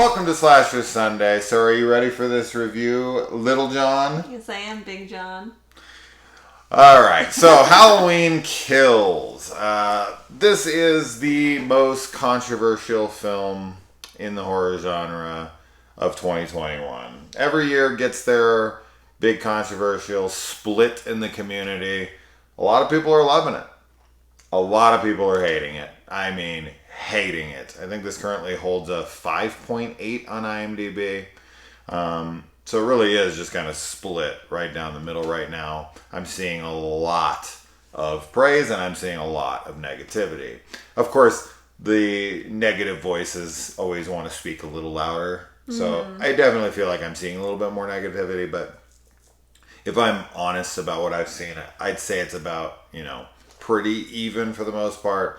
Welcome to Slasher Sunday. So are you ready for this review, Little John? Yes, I am, Big John. Alright, so Halloween Kills. This is the most controversial film in the horror genre of 2021. Every year gets their big controversial split in the community. A lot of people are loving it. A lot of people are hating it. I mean, hating it. I think this currently holds a 5.8 on IMDb. So it really is just kind of split right down the middle right now. I'm seeing a lot of praise and I'm seeing a lot of negativity. Of course, the negative voices always want to speak a little louder. So I definitely feel like I'm seeing a little bit more negativity. But if I'm honest about what I've seen, I'd say it's about, pretty even for the most part.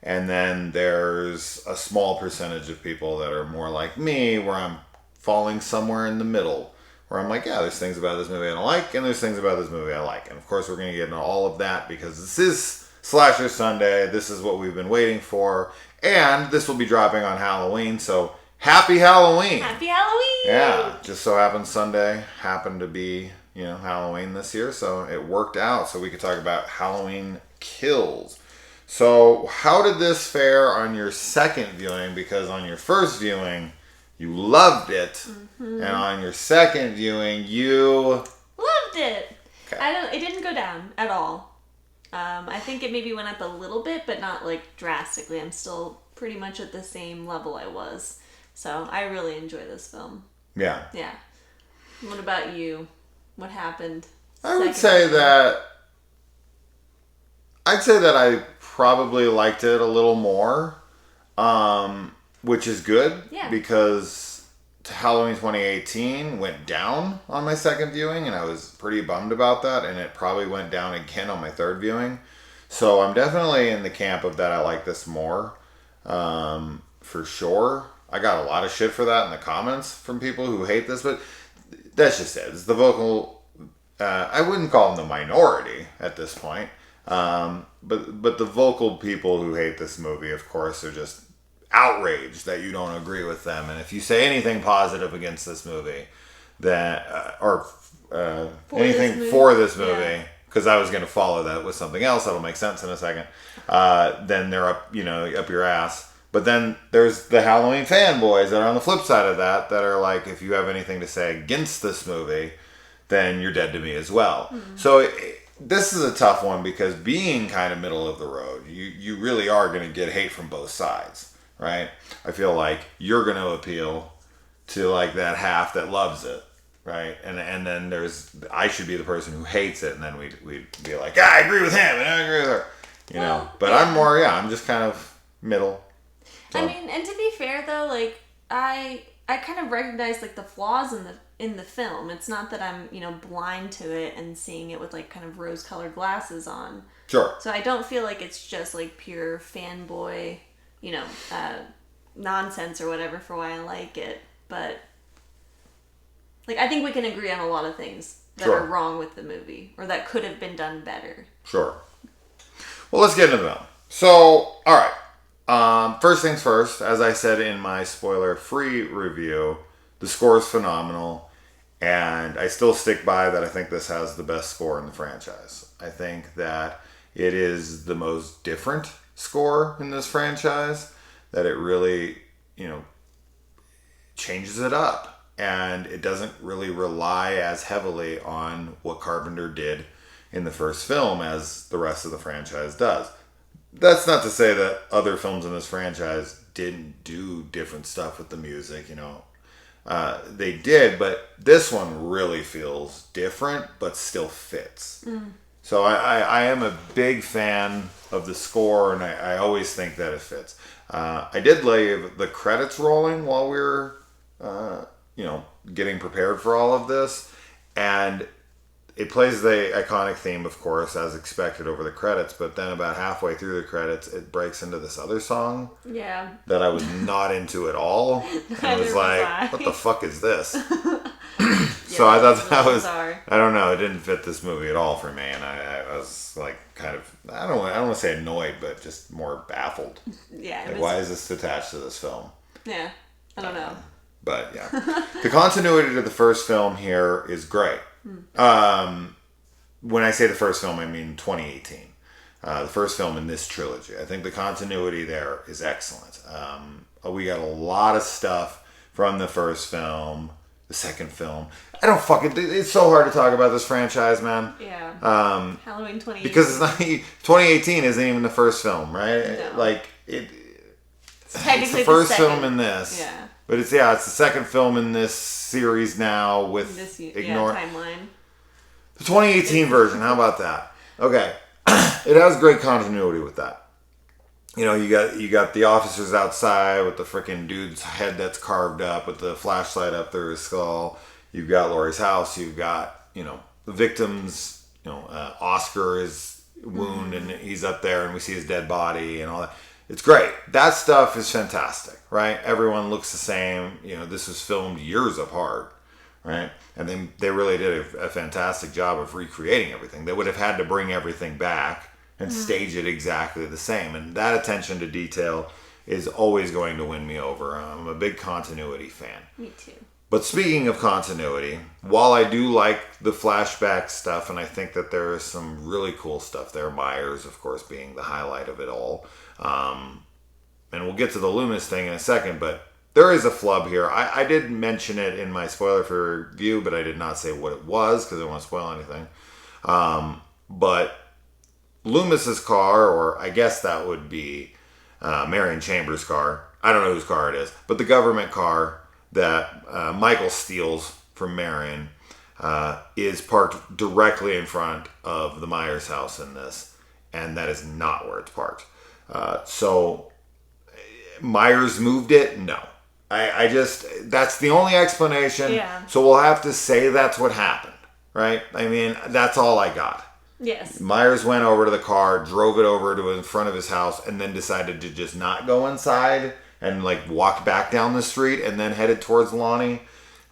And then there's a small percentage of people that are more like me, where I'm falling somewhere in the middle, where I'm like, yeah, there's things about this movie I don't like, and there's things about this movie I like. And of course, we're going to get into all of that because this is Slasher Sunday. This is what we've been waiting for. And this will be dropping on Halloween, so happy Halloween! Happy Halloween! Yeah, just so happens Sunday happened to be, Halloween this year, so it worked out so we could talk about Halloween Kills. So, how did this fare on your second viewing? Because on your first viewing, you loved it, and on your second viewing, you loved it. Okay. It didn't go down at all. I think it maybe went up a little bit, but not like drastically. I'm still pretty much at the same level I was. So I really enjoy this film. Yeah. Yeah. What about you? What happened? I'd say that I probably liked it a little more, which is good. Yeah. Because Halloween 2018 went down on my second viewing, and I was pretty bummed about that, and it probably went down again on my third viewing. So I'm definitely in the camp of that I like this more, for sure. I got a lot of shit for that in the comments from people who hate this, but that's just it. It's the vocal, I wouldn't call them the minority at this point. But the vocal people who hate this movie, of course, are just outraged that you don't agree with them. And if you say anything positive against this movie, anything for this movie, because I was going to follow that with something else that'll make sense in a second, then they're up your ass. But then there's the Halloween fanboys that are on the flip side of that are like, if you have anything to say against this movie, then you're dead to me as well. Mm-hmm. So this is a tough one because being kind of middle of the road, you really are going to get hate from both sides, right? I feel like you're going to appeal to like that half that loves it, right? And then I should be the person who hates it, and then we'd be like, I agree with him and I agree with her, know. But yeah. I'm just kind of middle. So. I mean, and to be fair though, like I kind of recognize like the flaws in the film. It's not that I'm, blind to it and seeing it with like kind of rose-colored glasses on. Sure. So I don't feel like it's just like pure fanboy, nonsense or whatever for why I like it. But like I think we can agree on a lot of things that are wrong with the movie or that could have been done better. Sure. Well, let's get into them. So, all right. First things first, as I said in my spoiler-free review, the score is phenomenal, and I still stick by that I think this has the best score in the franchise. I think that it is the most different score in this franchise, that it really, changes it up, and it doesn't really rely as heavily on what Carpenter did in the first film as the rest of the franchise does. That's not to say that other films in this franchise didn't do different stuff with the music, they did, but this one really feels different, but still fits. Mm. So I am a big fan of the score, and I always think that it fits. I did leave the credits rolling while we were, getting prepared for all of this, and it plays the iconic theme, of course, as expected over the credits, but then about halfway through the credits, it breaks into this other song. Yeah. That I was not into at all. And I was like, what the fuck is this? So I thought that was, I don't know, it didn't fit this movie at all for me, and I was like kind of, I don't want to say annoyed, but just more baffled. Yeah. Like, why is this attached to this film? Yeah. I don't know. But yeah, the continuity to the first film here is great. When I say the first film, I mean 2018. The first film in this trilogy. I think the continuity there is excellent. We got a lot of stuff from the first film, the second film. I don't fucking... It's so hard to talk about this franchise, man. Yeah. Halloween 2018. Because it's not... 2018 isn't even the first film, right? No. Like, it's technically the first second. film in this. Yeah. But it's the second film in this series now with This timeline. timeline. The 2018 version, how about that? Okay. It has great continuity with that. You know, you got the officers outside with the freaking dude's head that's carved up with the flashlight up through his skull. You've got Laurie's house. You've got, you know, the victims. You know, Oscar is wounded and he's up there and we see his dead body and all that. It's great. That stuff is fantastic, right? Everyone looks the same. You know, this was filmed years apart, right? And they really did a fantastic job of recreating everything. They would have had to bring everything back and stage it exactly the same. And that attention to detail is always going to win me over. I'm a big continuity fan. Me too. But speaking of continuity, while I do like the flashback stuff, and I think that there is some really cool stuff there, Myers, of course, being the highlight of it all. And we'll get to the Loomis thing in a second, but there is a flub here. I did mention it in my spoiler for review, but I did not say what it was because I don't want to spoil anything. But Loomis's car, or I guess that would be Marion Chambers' car. I don't know whose car it is, but the government car that Michael steals from Marion is parked directly in front of the Myers house in this, and that is not where it's parked. So Myers moved it? No. I just, that's the only explanation. Yeah. So we'll have to say that's what happened, right? I mean, that's all I got. Yes. Myers went over to the car, drove it over to in front of his house, and then decided to just not go inside and like walked back down the street and then headed towards Lonnie.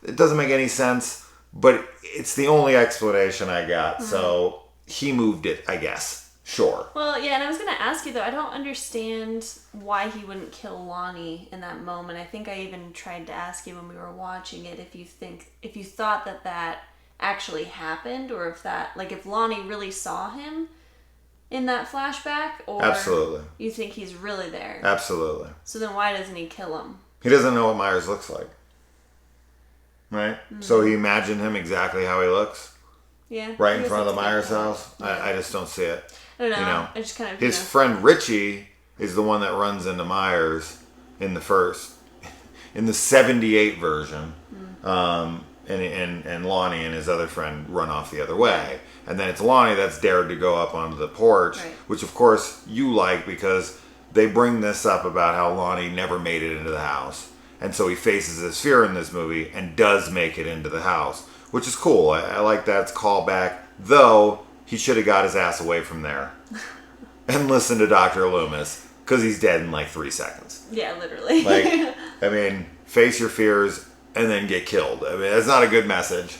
It doesn't make any sense, but it's the only explanation I got. So he moved it, I guess. Sure. Well, yeah, and I was going to ask you, though, I don't understand why he wouldn't kill Lonnie in that moment. I think I even tried to ask you when we were watching it if you thought that actually happened, or if Lonnie really saw him in that flashback, or Absolutely. You think he's really there. Absolutely. So then why doesn't he kill him? He doesn't know what Myers looks like. Right? So he imagined him exactly how he looks. Yeah. Right in front of the Myers house. Yeah. I just don't see it. I don't know. You know, I just kind of, his friend Richie is the one that runs into Myers in the 78 version. And Lonnie and his other friend run off the other way. And then it's Lonnie that's dared to go up onto the porch, right. Which of course you like because they bring this up about how Lonnie never made it into the house. And so he faces his fear in this movie and does make it into the house, which is cool. I like that it's callback, though he should have got his ass away from there and listened to Dr. Loomis because he's dead in like 3 seconds. Yeah, literally. Like, I mean, face your fears and then get killed. I mean, that's not a good message.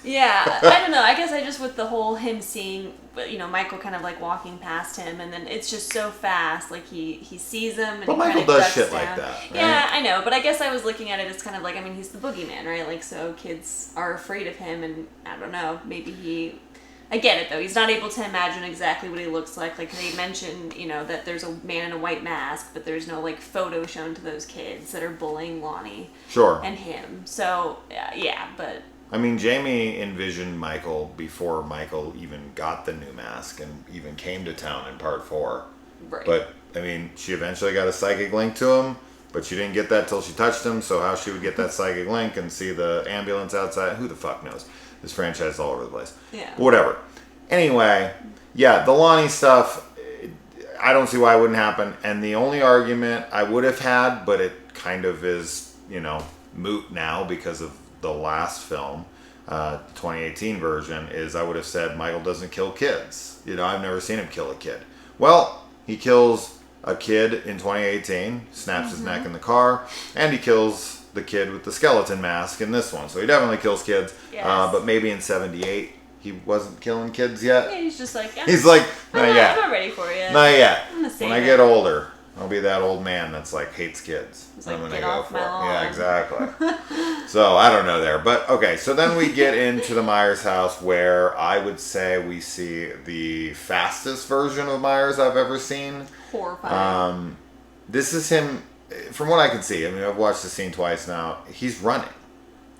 Yeah, I don't know. I guess I just, with the whole him seeing, Michael kind of like walking past him, and then it's just so fast. Like he sees him, and but he Michael kind of does ducks shit down. like that. Right? Yeah, I know. But I guess I was looking at it as kind of like, I mean, he's the boogeyman, right? Like, so kids are afraid of him, and I don't know. Maybe I get it though. He's not able to imagine exactly what he looks like. Like they mentioned, that there's a man in a white mask, but there's no like photo shown to those kids that are bullying Lonnie. Sure. And him. So yeah, but. I mean, Jamie envisioned Michael before Michael even got the new mask and even came to town in part 4. Right. But, I mean, she eventually got a psychic link to him, but she didn't get that till she touched him, so how she would get that psychic link and see the ambulance outside, who the fuck knows? This franchise is all over the place. Yeah. Whatever. Anyway, yeah, the Lonnie stuff, I don't see why it wouldn't happen, and the only argument I would have had, but it kind of is, moot now because of the last film, 2018 version, is I would have said Michael doesn't kill kids. I've never seen him kill a kid. Well, he kills a kid in 2018, snaps his neck in the car, and he kills the kid with the skeleton mask in this one. So he definitely kills kids. Yes. But maybe in 78 he wasn't killing kids yet. Yeah, he's just like, He's like, not I'm yet. not ready for you. Not yet. I'm gonna save When I it. get older, I'll be that old man that's like hates kids. It's like, I'm gonna "Get go off for my it." lawn. Yeah, exactly. So I don't know there, but okay. So then we get into the Myers house, where I would say we see the fastest version of Myers I've ever seen. Horrifying. This is him, from what I can see. I mean, I've watched the scene twice now. He's running.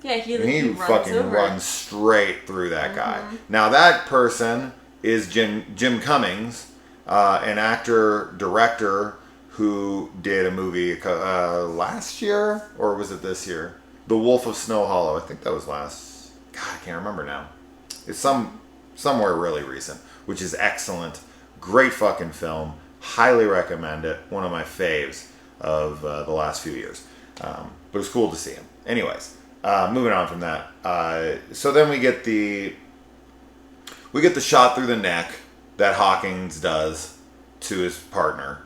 Yeah, he He runs fucking over. runs straight through that guy. Now that person is Jim Cummings, an actor director who did a movie last year, or was it this year? The Wolf of Snow Hollow. I think that was last. God, I can't remember now. It's somewhere really recent, which is excellent. Great fucking film. Highly recommend it. One of my faves of the last few years. But it was cool to see him. Anyways. Moving on from that, so then we get the shot through the neck that Hawkins does to his partner,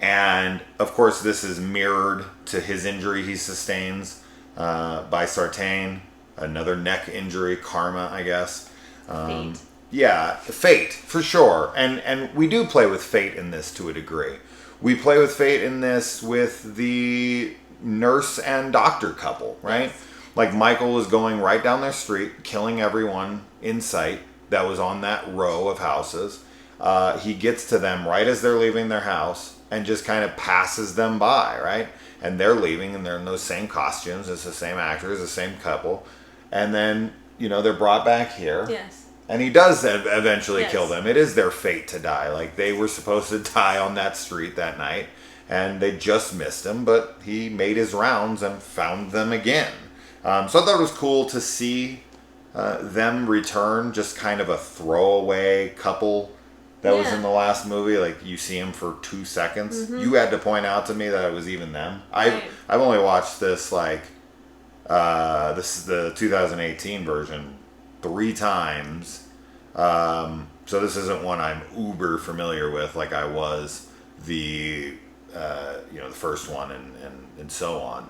and of course this is mirrored to his injury he sustains by Sartain, another neck injury, karma, I guess. Fate. Yeah, fate for sure, and we do play with fate in this to a degree. We play with fate in this with the nurse and doctor couple, right? Yes. Like Michael was going right down their street, killing everyone in sight that was on that row of houses. He gets to them right as they're leaving their house and just kind of passes them by, right? And they're leaving and they're in those same costumes. It's the same actors, the same couple. And then, they're brought back here. Yes. And he does eventually Yes. kill them. It is their fate to die. Like, they were supposed to die on that street that night. And they just missed him, but he made his rounds and found them again. So I thought it was cool to see them return, just kind of a throwaway couple that was in the last movie. Like, you see him for 2 seconds. You had to point out to me that it was even them. Right. I've only watched this, like, this is the 2018 version, 3 times. So this isn't one I'm uber familiar with like I was the first one and so on.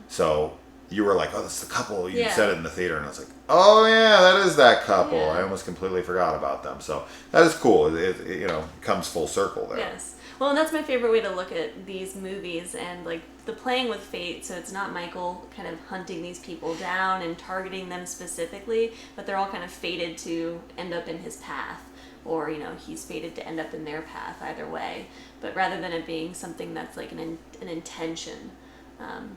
So you were like, oh, that's the couple. You said it in the theater, and I was like, oh yeah, that is that couple. Yeah. I almost completely forgot about them. So that is cool. It comes full circle there. Yes. Well, and that's my favorite way to look at these movies, and like the playing with fate. So it's not Michael kind of hunting these people down and targeting them specifically, but they're all kind of fated to end up in his path, or he's fated to end up in their path either way. But rather than it being something that's like an intention.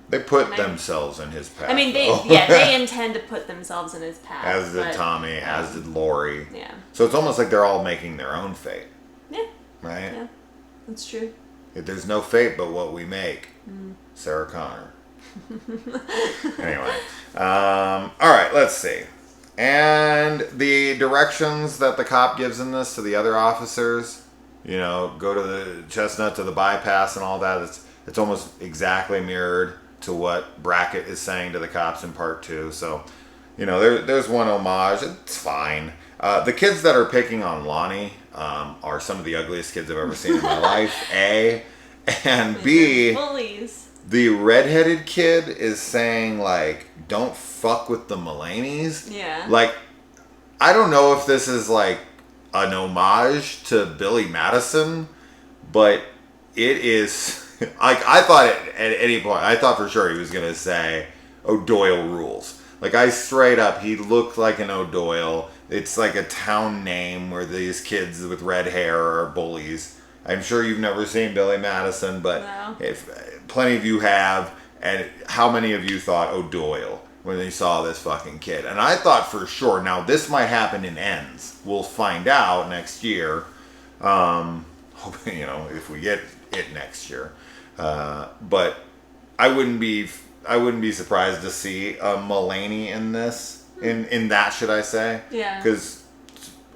They put themselves in his path. I mean, they though. they intend to put themselves in his path. As did but, Tommy, as did Lori. Yeah. So it's almost like they're all making their own fate. Yeah. Right? Yeah. That's true. There's no fate but what we make. Sarah Connor. Anyway. All right, let's see. And the directions that the cop gives in this to the other officers, go to the Chestnut, to the bypass and all that, it's almost exactly mirrored to what Brackett is saying to the cops in part 2. So, there's one homage. It's fine. The kids that are picking on Lonnie are some of the ugliest kids I've ever seen in my life, A. And B, Bullies. the redheaded kid is saying, like, don't fuck with the Mulaney's. Yeah. Like, I don't know if this is, like, an homage to Billy Madison, but it is... Like, I thought at any point, I thought for sure he was going to say, O'Doyle rules. Like, he looked like an O'Doyle. It's like a town name where these kids with red hair are bullies. I'm sure you've never seen Billy Madison, but No. if plenty of you have, and how many of you thought O'Doyle when they saw this fucking kid? And I thought for sure, now this might happen in Ends. We'll find out next year. If we get it next year. But I wouldn't be surprised to see a Mulaney in this, in that, should I say? Yeah. Because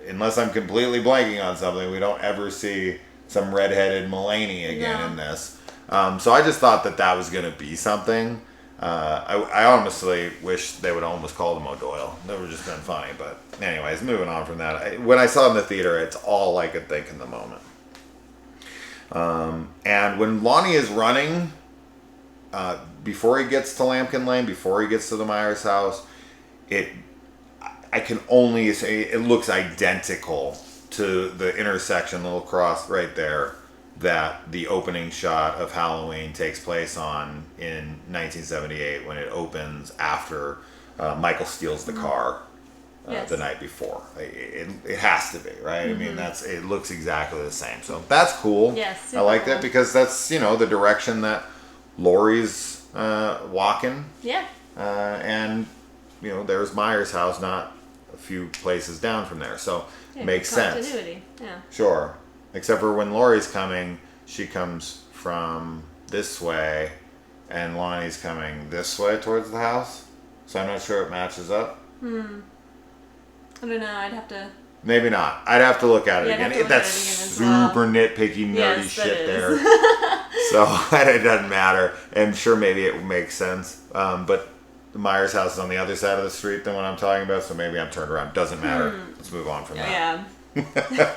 unless I'm completely blanking on something, we don't ever see some redheaded Mulaney again in this. So I just thought that was going to be something. I honestly wish they would almost call him O'Doyle. That would have just been funny. But anyways, moving on from that. When I saw it in the theater, it's all I could think in the moment. And when Lonnie is running, before he gets to Lambkin Lane, before he gets to the Myers house, I can only say it looks identical to the intersection, little cross right there, that the opening shot of Halloween takes place on in 1978 when it opens after Michael steals the car Yes. the night before. It has to be, right? I mean, it looks exactly the same. So that's cool. Yes, I super like that cool. because that's, the direction that Laurie's walking. Yeah. And, there's Myers' house not a few places down from there. So Yeah, makes sense. continuity. Yeah. Sure. Except for when Laurie's coming, she comes from this way, and Lonnie's coming this way towards the house. So I'm not sure it matches up. I don't know. I'd have to. Maybe not. I'd have to look at it Yeah, I'd have again. to look That's at it again as well. super nitpicky, nerdy Yes, that shit is. there. So it doesn't matter. And sure, maybe it makes sense. But the Myers house is on the other side of the street than what I'm talking about, so maybe I'm turned around. Doesn't matter. Let's move on from that. Yeah.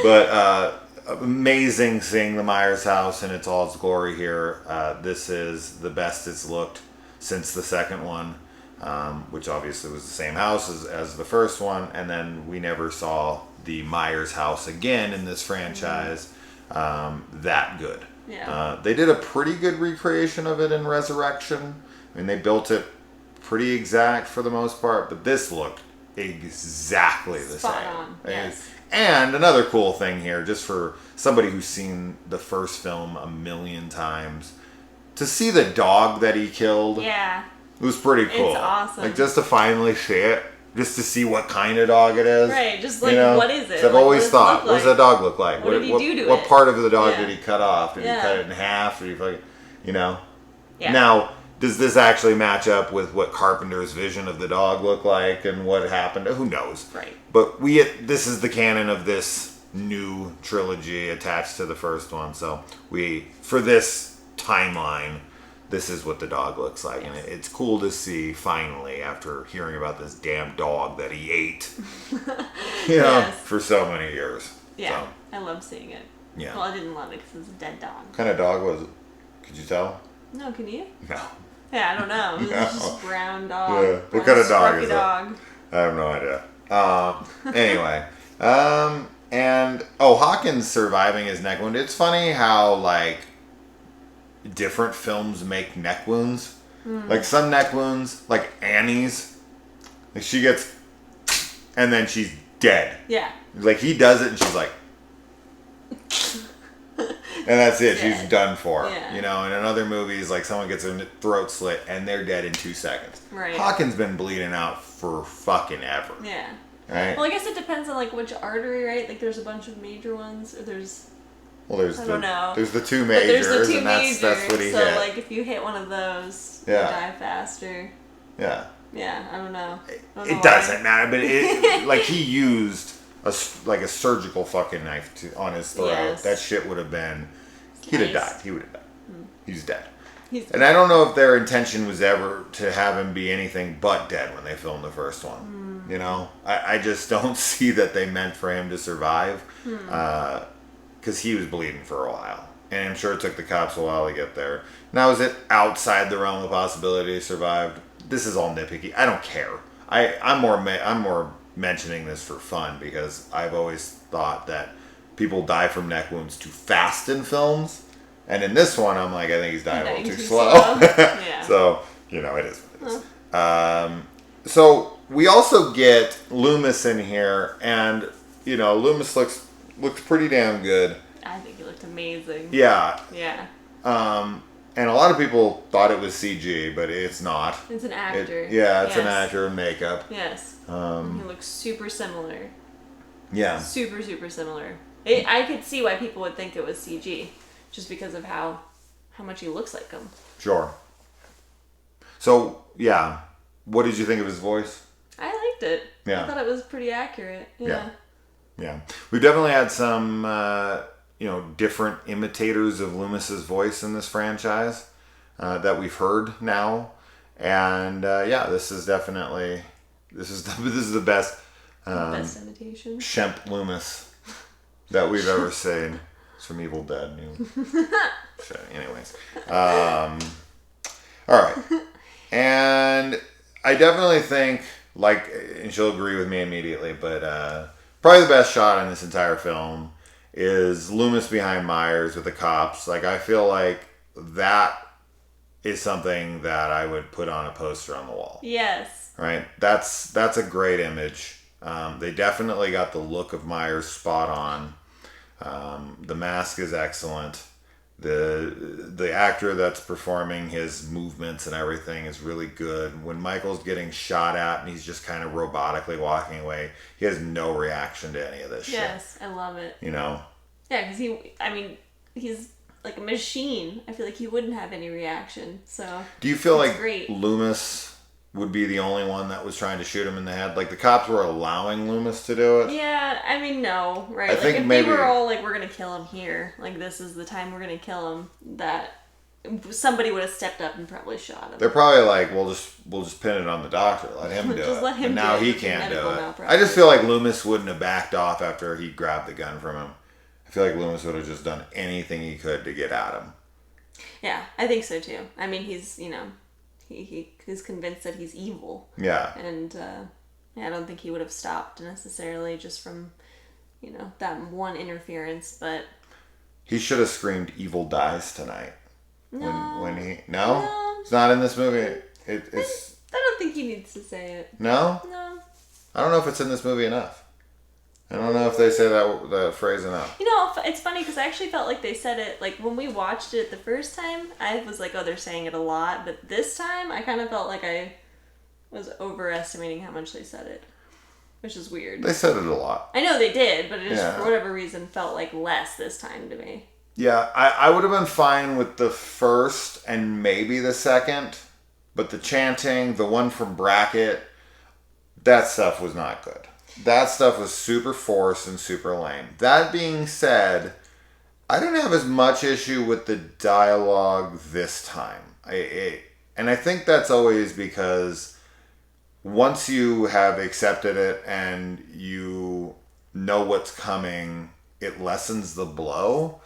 But amazing seeing the Myers house in all its glory here. This is the best it's looked since the second one, which obviously was the same house as the first one. And then we never saw the Myers house again in this franchise that good. Yeah. They did a pretty good recreation of it in Resurrection. I mean, they built it pretty exact for the most part, but this looked exactly the Spot same. on, yes. And another cool thing here, just for somebody who's seen the first film a million times, to see the dog that he killed Yeah. was pretty cool. awesome. Like, just to finally see it, just to see what kind of dog it is. Right, just like, what is it? So I've Like, always what does it thought, look what does like? that dog look like? What did he do to what it? part of the dog Yeah. did he cut off? Did he Yeah. cut it in half? Did he fucking, Yeah. Now, does this actually match up with what Carpenter's vision of the dog looked like and what happened? Who knows? Right. But this is the canon of this new trilogy attached to the first one. So for this timeline, this is what the dog looks like. Yes. And it's cool to see finally after hearing about this damn dog that he ate, Yes. for so many years. Yeah. So, I love seeing it. yeah. Well, I didn't love it because it's a dead dog. What kind of dog was it? Could you tell? No, can you? No. Yeah, I don't know. It was No. just brown dog. Yeah. What brown kind of dog scruffy is it? dog. I have no idea. Anyway, and Hawkins surviving his neck wound. It's funny how different films make neck wounds. Like some neck wounds, like Annie's, like she gets, and then she's dead. Yeah. Like he does it, and she's like, and that's it. Dead. She's done for. Yeah. And in other movies, like someone gets their throat slit and they're dead in 2 seconds. Right. Hawkins been bleeding out for fucking ever. Yeah. Right. Well, I guess it depends on which artery, right? Like there's a bunch of major ones, or there's Well, I don't know. there's the two but majors, there's the two and majors. that's what he so hit. if you hit one of those, Yeah. you die faster. Yeah. Yeah, I don't know. I don't know It why. doesn't matter, but he used a surgical fucking knife on his throat. Yes. That shit would have been. He'd have Nice. died. He would have died. He's dead. He's And I don't know if their intention was ever to have him be anything but dead when they filmed the first one. I just don't see that they meant for him to survive, because he was bleeding for a while, and I'm sure it took the cops a while to get there. Now, is it outside the realm of possibility he survived? This is all nitpicky. I don't care. I'm more mentioning this for fun because I've always thought that people die from neck wounds too fast in films. And in this one, I'm like, I think he's dying a little too slow. Yeah. So, it is what it is. So, we also get Loomis in here, and, Loomis looks pretty damn good. I think he looked amazing. Yeah. Yeah. And a lot of people thought it was CG, but it's not. It's an actor. It's an Yes. actor in makeup. Yes. He looks super similar. Yeah. Super, super similar. I could see why people would think it was CG, just because of how much he looks like him. Sure. So, yeah. What did you think of his voice? I liked it. Yeah. I thought it was pretty accurate. Yeah. Yeah. We've definitely had some, different imitators of Loomis's voice in this franchise that we've heard now. And, this is definitely, this is the best Best imitation. Shemp Loomis that we've ever seen. It's from Evil Dead. So, anyways. All right. And I definitely think, and she'll agree with me immediately, but probably the best shot in this entire film is Loomis behind Myers with the cops. Like, I feel like that is something that I would put on a poster on the wall. Yes. Right? That's a great image. They definitely got the look of Myers spot on. The mask is excellent. The actor that's performing his movements and everything is really good. When Michael's getting shot at and he's just kind of robotically walking away, he has no reaction to any of this shit. Yes, I love it. You know? Yeah, because he's like a machine. I feel like he wouldn't have any reaction. So do you feel like great. Loomis would be the only one that was trying to shoot him in the head? Like, the cops were allowing Loomis to do it? Yeah, I mean, no, right? I Like, think if maybe they were all like, we're gonna kill him here, like, this is the time we're gonna kill him, that somebody would have stepped up and probably shot him. they're probably like, we'll just pin it on the doctor. Let him do Just it. let him and do now it. he It's a can't do medical it. malpractice. I just feel like Loomis wouldn't have backed off after he grabbed the gun from him. I feel like Loomis would have just done anything he could to get at him. Yeah, I think so too. I mean, he's, he's convinced that he's evil. Yeah. And, I don't think he would have stopped necessarily just from, that one interference, but... He should have screamed "Evil dies tonight." No. When he No. It's not in this movie. It's I don't think he needs to say it. no. No. I don't know if it's in this movie enough. I don't know if they say that phrase enough. It's funny because I actually felt like they said it, like, when we watched it the first time, I was like, oh, they're saying it a lot, but this time, I kind of felt like I was overestimating how much they said it, which is weird. They said it a lot. I know they did, but it just, Yeah. for whatever reason, felt like less this time to me. Yeah, I would have been fine with the first and maybe the second, but the chanting, the one from Brackett, that stuff was not good. That stuff was super forced and super lame. That being said, I didn't have as much issue with the dialogue this time. And I think that's always because once you have accepted it and you know what's coming, it lessens the blow.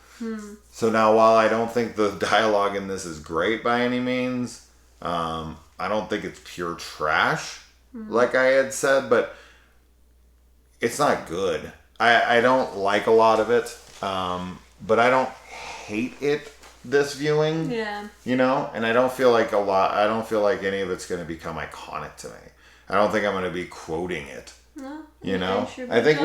So now, while I don't think the dialogue in this is great by any means, I don't think it's pure trash, like I had said, but it's not good. I don't like a lot of it, but I don't hate it this viewing. Yeah. And I don't feel like any of it's going to become iconic to me. I don't think I'm going to be quoting it. No. I think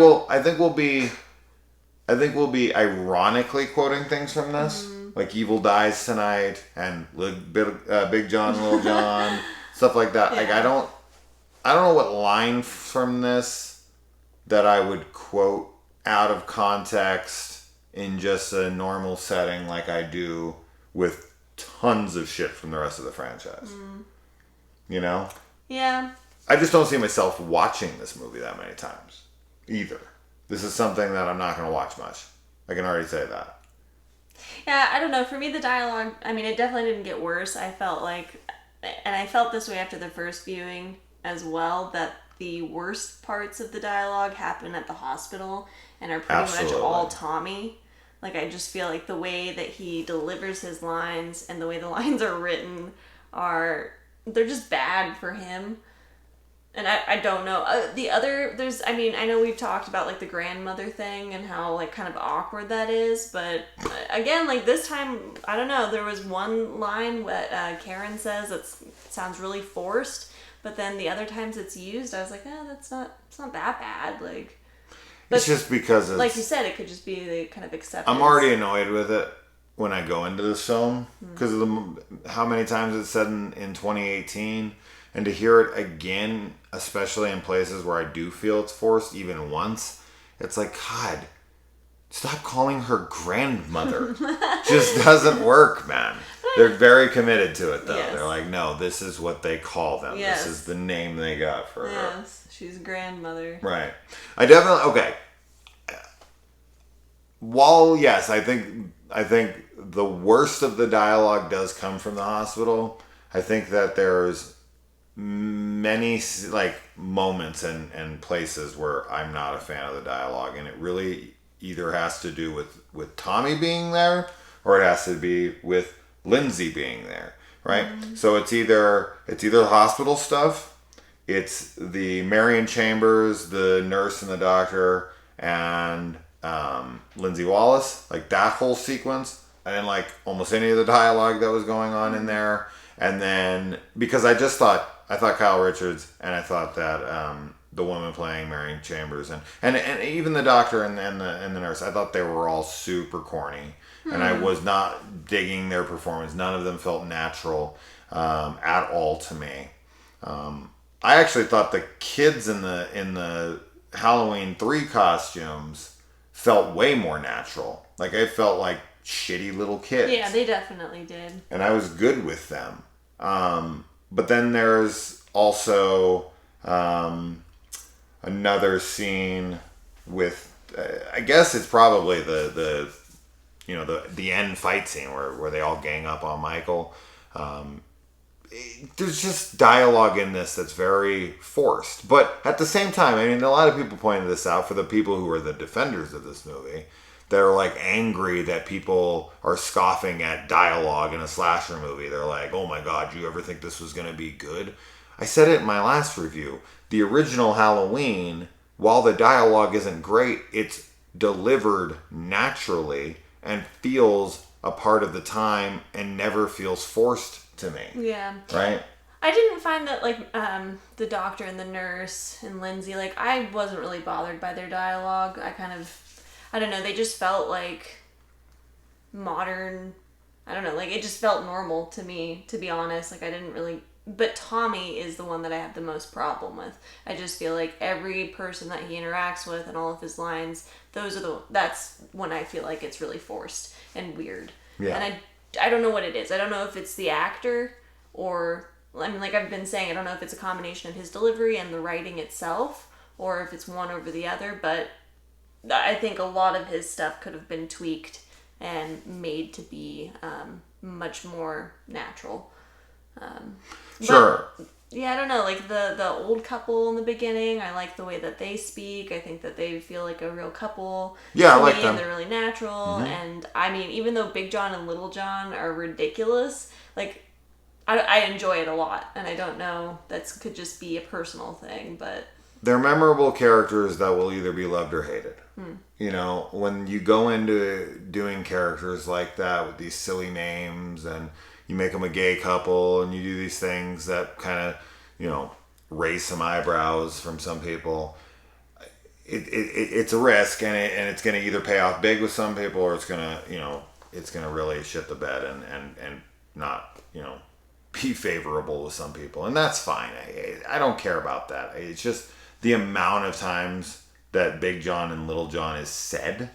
we'll be ironically quoting things from this, like "Evil dies tonight" and "Big John, Little John," stuff like that. Yeah. Like, I don't know what line from this that I would quote out of context in just a normal setting like I do with tons of shit from the rest of the franchise. Yeah. I just don't see myself watching this movie that many times either. This is something that I'm not going to watch much. I can already say that. Yeah, I don't know. For me, the dialogue, I mean, it definitely didn't get worse. I felt like, and I felt this way after the first viewing as well, that the worst parts of the dialogue happen at the hospital and are pretty much all Tommy. Like, I just feel like the way that he delivers his lines and the way the lines are written they're just bad for him. And I don't know. I know we've talked about, like, the grandmother thing and how, like, kind of awkward that is. But, again, like, this time, I don't know. There was one line that Karen says that sounds really forced. But then the other times it's used, I was like, it's not that bad. Like, it's just because it's... Like you said, it could just be the kind of acceptance. I'm already annoyed with it when I go into this film because of how many times it's said in 2018. And to hear it again, especially in places where I do feel it's forced, even once, it's like, God, stop calling her grandmother. Just doesn't work, man. They're very committed to it, though. Yes. They're like, no, this is what they call them. Yes. This is the name they got for her. Yes, she's grandmother. Right. I definitely... Okay. While, yes, I think the worst of the dialogue does come from the hospital, I think that there's many, like, moments and places where I'm not a fan of the dialogue, and it really either has to do with Tommy being there or it has to be with Lindsay being there, right? So it's either the hospital stuff, it's the Marion Chambers, the nurse and the doctor, and Lindsay Wallace, like that whole sequence. I didn't like almost any of the dialogue that was going on in there. And then because I thought Kyle Richards, and I thought that the woman playing Marion Chambers, and even the doctor and the nurse, I thought they were all super corny, and I was not digging their performance. None of them felt natural at all to me. I actually thought the kids in the Halloween 3 costumes felt way more natural. Like I felt like shitty little kids. Yeah, they definitely did. And I was good with them. But then there's also another scene with, I guess it's probably the end fight scene where they all gang up on Michael. There's just dialogue in this that's very forced. But at the same time, I mean, a lot of people pointed this out for the people who are the defenders of this movie. They're like angry that people are scoffing at dialogue in a slasher movie. They're like, oh my God, you ever think this was going to be good? I said it in my last review. The original Halloween, while the dialogue isn't great, it's delivered naturally and feels a part of the time and never feels forced to me. Yeah. Right? I didn't find that, like, the doctor and the nurse and Lindsay, like, I wasn't really bothered by their dialogue. I don't know, they just felt like modern, I don't know, like, it just felt normal to me, to be honest. Like, I didn't really, but Tommy is the one that I have the most problem with. I just feel like every person that he interacts with and all of his lines, that's when I feel like it's really forced and weird. Yeah. And I don't know what it is. I don't know if it's the actor or, I mean, like I've been saying, I don't know if it's a combination of his delivery and the writing itself or if it's one over the other, but I think a lot of his stuff could have been tweaked and made to be much more natural. Sure. Yeah, I don't know. Like the old couple in the beginning, I like the way that they speak. I think that they feel like a real couple. Yeah, to I like me, them. And they're really natural. And I mean, even though Big John and Little John are ridiculous, like I enjoy it a lot. And I don't know, that could just be a personal thing, but They're memorable characters that will either be loved or hated. You know, when you go into doing characters like that with these silly names and you make them a gay couple and you do these things that kind of, you know, raise some eyebrows from some people, it's a risk, and it's going to either pay off big with some people or it's going to, you know, it's going to really shit the bed and not, you know, be favorable with some people. And that's fine. I don't care about that. It's just the amount of times that Big John and Little John is said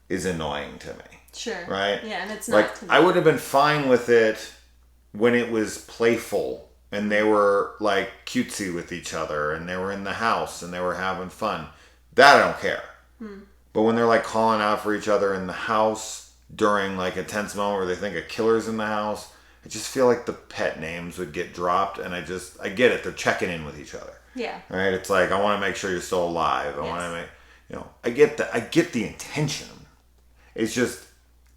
is annoying to me. sure. Right? Yeah, and it's not Like, to me. I would have been fine with it when it was playful and they were like cutesy with each other and they were in the house and they were having fun. That I don't care. But when they're like calling out for each other in the house during like a tense moment where they think a killer's in the house, I just feel like the pet names would get dropped, and I get it. They're checking in with each other. Yeah. Right? It's like, I want to make sure you're still alive. I want to make, you know, I get the intention. It's just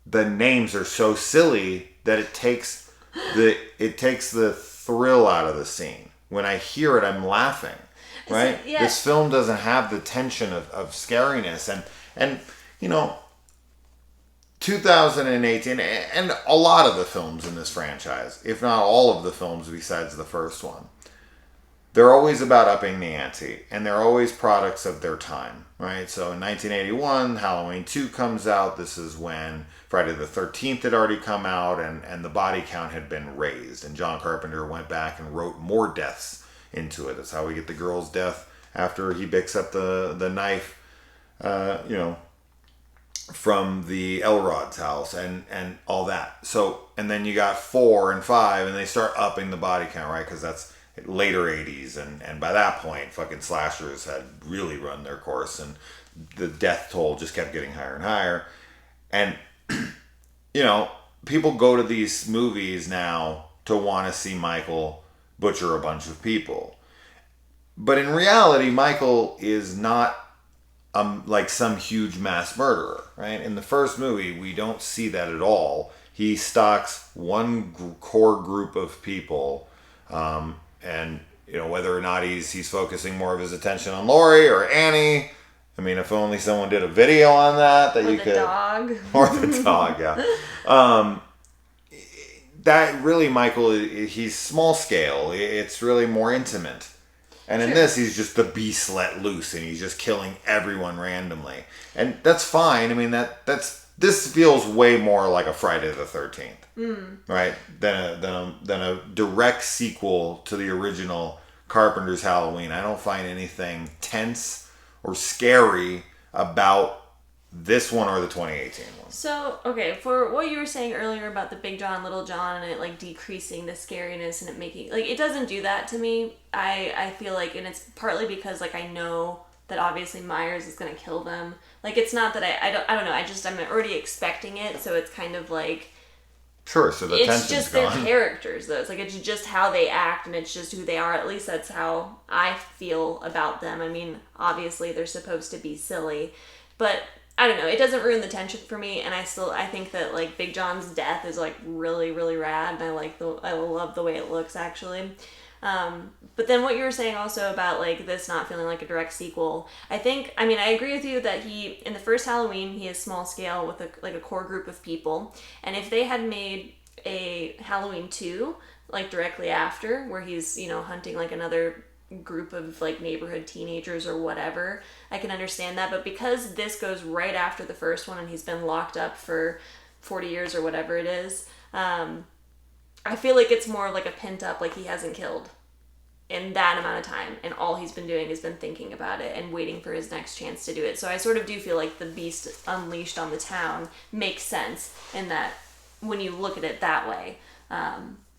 the names are so silly that it takes the thrill out of the scene. When I hear it, I'm laughing. Right? Yeah. This film doesn't have the tension of scariness, and you know, 2018, and a lot of the films in this franchise, if not all of the films besides the first one, they're always about upping the ante, and they're always products of their time, right? So in 1981, Halloween 2 comes out. This is when Friday the 13th had already come out, and the body count had been raised, and John Carpenter went back and wrote more deaths into it. That's how we get the girl's death after he picks up the knife, you know, from the Elrod's house and all that. So, and then you got 4 and 5, and they start upping the body count, right? Because that's later 80s, and by that point, fucking slashers had really run their course, and the death toll just kept getting higher and higher. And, you know, people go to these movies now to want to see Michael butcher a bunch of people. But in reality, Michael is not like some huge mass murderer, right? In the first movie, we don't see that at all. He stalks one core group of people, and you know, whether or not he's focusing more of his attention on Laurie or Annie, I mean, if only someone did a video on that Or you the could. dog. Or the dog, yeah. That really, Michael, he's small scale. It's really more intimate. And in this, he's just the beast let loose, and he's just killing everyone randomly, and that's fine. I mean, this feels way more like a Friday the 13th, right? Than a direct sequel to the original Carpenter's Halloween. I don't find anything tense or scary about this one or the 2018 one. So, okay, for what you were saying earlier about the Big John, Little John, and it, like, decreasing the scariness and it making, like, it doesn't do that to me. I feel like, and it's partly because, like, I know that obviously Myers is going to kill them. Like, it's not that I don't know, I'm already expecting it, so it's kind of like, Sure, so the it's tension's just gone. their characters, though. It's like, it's just how they act, and it's just who they are. At least that's how I feel about them. I mean, obviously they're supposed to be silly, but I don't know. It doesn't ruin the tension for me, and I think that, like, Big John's death is, like, really, really rad, and I love the way it looks, actually. But then what you were saying also about, like, this not feeling like a direct sequel, I agree with you that in the first Halloween, he is small scale with a core group of people, and if they had made a Halloween 2, like, directly after, where he's, hunting, like, another group of, like, neighborhood teenagers or whatever, I can understand that. But because this goes right after the first one and he's been locked up for 40 years or whatever it is, I feel like it's more like a pent up, like, he hasn't killed in that amount of time, and all he's been doing is been thinking about it and waiting for his next chance to do it. So I sort of do feel like the beast unleashed on the town makes sense in that when you look at it that way.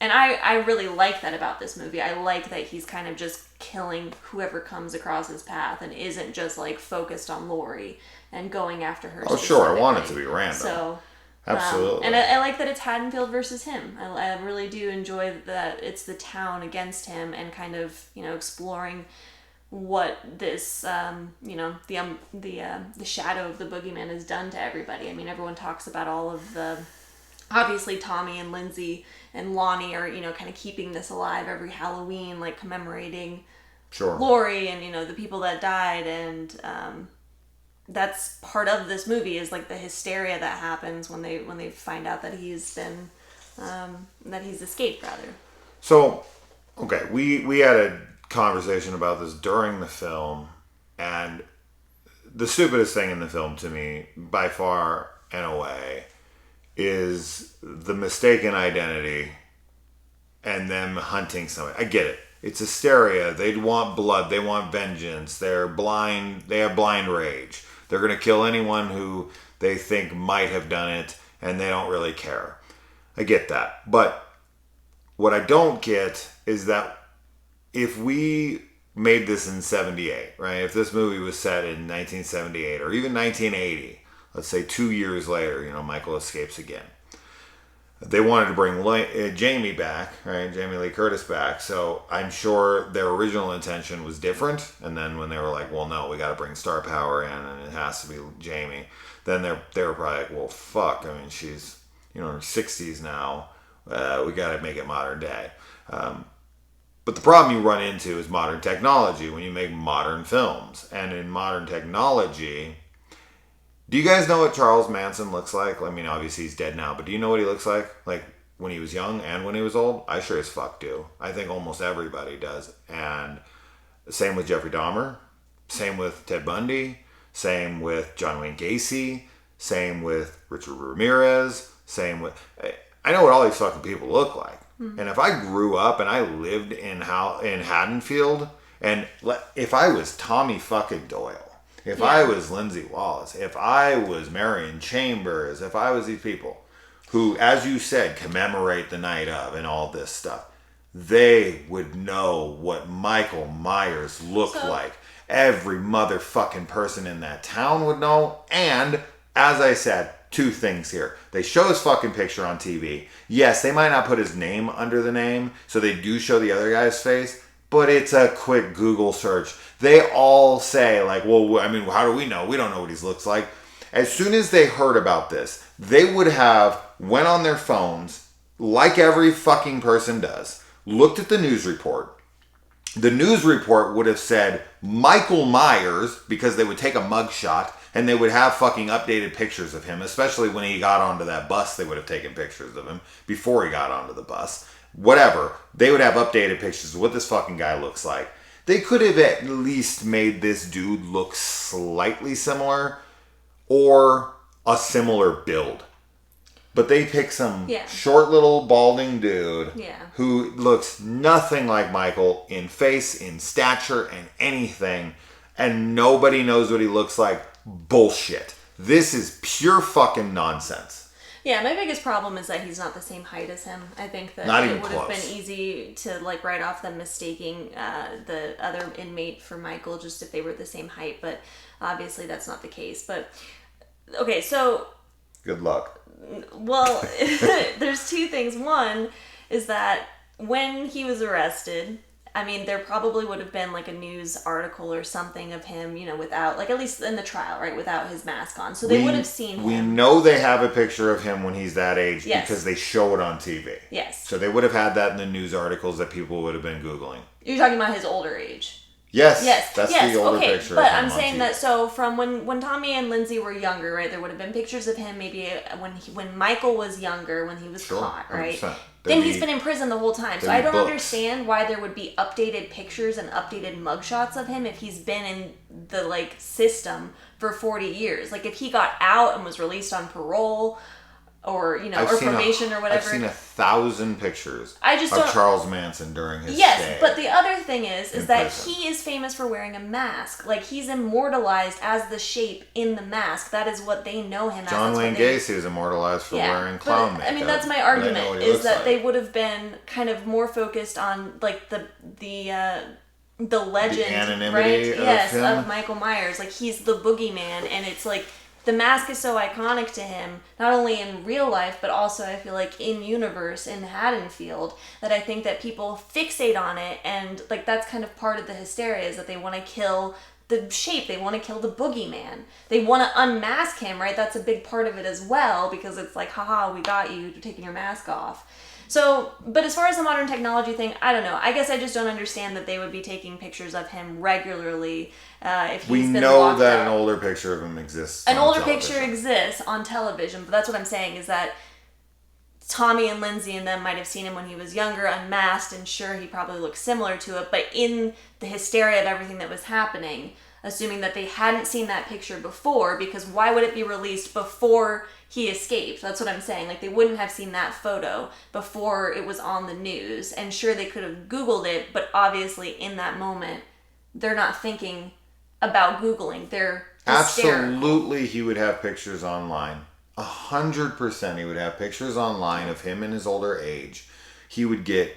And I really like that about this movie. I like that he's kind of just killing whoever comes across his path and isn't just, like, focused on Lori and going after her. Oh, sure. I want it to be random. So, absolutely. And I like that it's Haddonfield versus him. I really do enjoy that it's the town against him and kind of, exploring what this, the shadow of the boogeyman has done to everybody. I mean, everyone talks about all of the... Obviously, Tommy and Lindsay and Lonnie are, kind of keeping this alive every Halloween, like, commemorating Lori and, the people that died. And that's part of this movie is, like, the hysteria that happens when they find out that he's been, that he's escaped, rather. So, okay, we had a conversation about this during the film, and the stupidest thing in the film to me, by far and away, is the mistaken identity and them hunting somebody. I get it. It's hysteria. They want blood. They want vengeance. They're blind. They have blind rage. They're going to kill anyone who they think might have done it, and they don't really care. I get that. But what I don't get is that if we made this in 78, right? If this movie was set in 1978 or even 1980, let's say 2 years later, Michael escapes again. They wanted to bring Jamie back, right? Jamie Lee Curtis back. So I'm sure their original intention was different. And then when they were like, well, no, we got to bring star power in and it has to be Jamie. Then they were probably like, well, fuck. I mean, she's, in her 60s now. We got to make it modern day. But the problem you run into is modern technology when you make modern films. And in modern technology... Do you guys know what Charles Manson looks like? I mean, obviously he's dead now, but do you know what he looks like? Like, when he was young and when he was old? I sure as fuck do. I think almost everybody does. And same with Jeffrey Dahmer. Same with Ted Bundy. Same with John Wayne Gacy. Same with Richard Ramirez. Same with... I know what all these fucking people look like. Mm-hmm. And if I grew up and I lived in Haddonfield, and if I was Tommy fucking Doyle, if I was Lindsay Wallace, if I was Marion Chambers, if I was these people who, as you said, commemorate the night of and all this stuff, they would know what Michael Myers looked like. Every motherfucking person in that town would know. And, as I said, 2 things here. They show his fucking picture on TV. Yes, they might not put his name under the name, so they do show the other guy's face. But it's a quick Google search. They all say, like, well, I mean, how do we know? We don't know what he looks like. As soon as they heard about this, they would have went on their phones, like every fucking person does, looked at the news report, the news report would have said Michael Myers, because they would take a mugshot and they would have fucking updated pictures of him, especially when he got onto that bus. They would have taken pictures of him before he got onto the bus. Whatever. They would have updated pictures of what this fucking guy looks like. They could have at least made this dude look slightly similar or a similar build. But they pick some short little balding dude who looks nothing like Michael in face, in stature, and anything. And nobody knows what he looks like. Bullshit. This is pure fucking nonsense. Yeah, my biggest problem is that he's not the same height as him. I think that it would have been easy to like write off them mistaking the other inmate for Michael just if they were the same height, but obviously that's not the case. But okay, so good luck. Well, there's two things. One is that when he was arrested, I mean, there probably would have been like a news article or something of him, you know, without, like at least in the trial, right, without his mask on. So they would have seen him. We know they have a picture of him when he's that age because they show it on TV. Yes. So they would have had that in the news articles that people would have been Googling. You're talking about his older age. Yes. That's the older picture. But I'm saying that so from when Tommy and Lindsay were younger, right? There would have been pictures of him maybe when Michael was younger, when he was caught, right? 100%. Then he's been in prison the whole time. So I don't understand why there would be updated pictures and updated mugshots of him if he's been in the like system for 40 years. Like if he got out and was released on parole or, you know, or probation or whatever. I've seen 1,000 pictures of Charles Manson during his stay. Yes, but the other thing is that he is famous for wearing a mask. Like, he's immortalized as the Shape in the mask. That is what they know him as. John Wayne Gacy is immortalized for wearing clown makeup. I mean, that's my argument, is that they would have been kind of more focused on, like, the legend, the anonymity of Michael Myers. Like, he's the boogeyman, and it's like, the mask is so iconic to him, not only in real life, but also I feel like in universe, in Haddonfield, that I think that people fixate on it, and like that's kind of part of the hysteria, is that they want to kill the Shape, they want to kill the boogeyman. They want to unmask him, right? That's a big part of it as well, because it's like, haha, we got you, you're taking your mask off. So, but as far as the modern technology thing, I don't know. I guess I just don't understand that they would be taking pictures of him regularly if he's been locked up. We know that an older picture of him exists. An older picture exists on television, but that's what I'm saying, is that Tommy and Lindsay and them might have seen him when he was younger, unmasked, and sure, he probably looked similar to it, but in the hysteria of everything that was happening, assuming that they hadn't seen that picture before, because why would it be released before he escaped? That's what I'm saying. Like, they wouldn't have seen that photo before it was on the news. And sure, they could have Googled it, but obviously in that moment, they're not thinking about Googling. They're hysterical. Absolutely, he would have pictures online. 100% he would have pictures online of him in his older age. He would get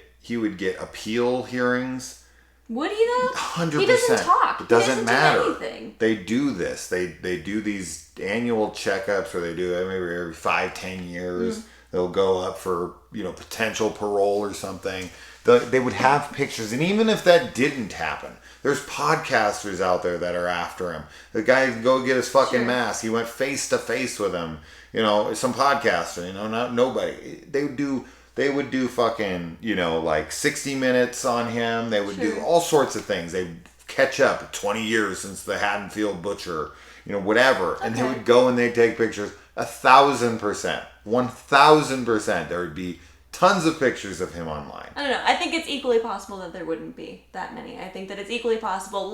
appeal hearings. Would he though? 100%. He doesn't talk. It doesn't matter. Do anything. They do this. They do these annual checkups, or they do it maybe every 5-10 years. They'll go up for, you know, potential parole or something. They would have pictures, and even if that didn't happen, there's podcasters out there that are after him. The guy go get his fucking mask. He went face to face with him. You know, some podcaster. You know, not nobody. They would do fucking, you know, like 60 Minutes on him. They would do all sorts of things. They'd catch up 20 years since the Haddonfield butcher, you know, whatever. Okay. And they would go and they'd take pictures. 1,000%. 1,000%. There would be tons of pictures of him online. I don't know. I think it's equally possible that there wouldn't be that many. I think that it's equally possible.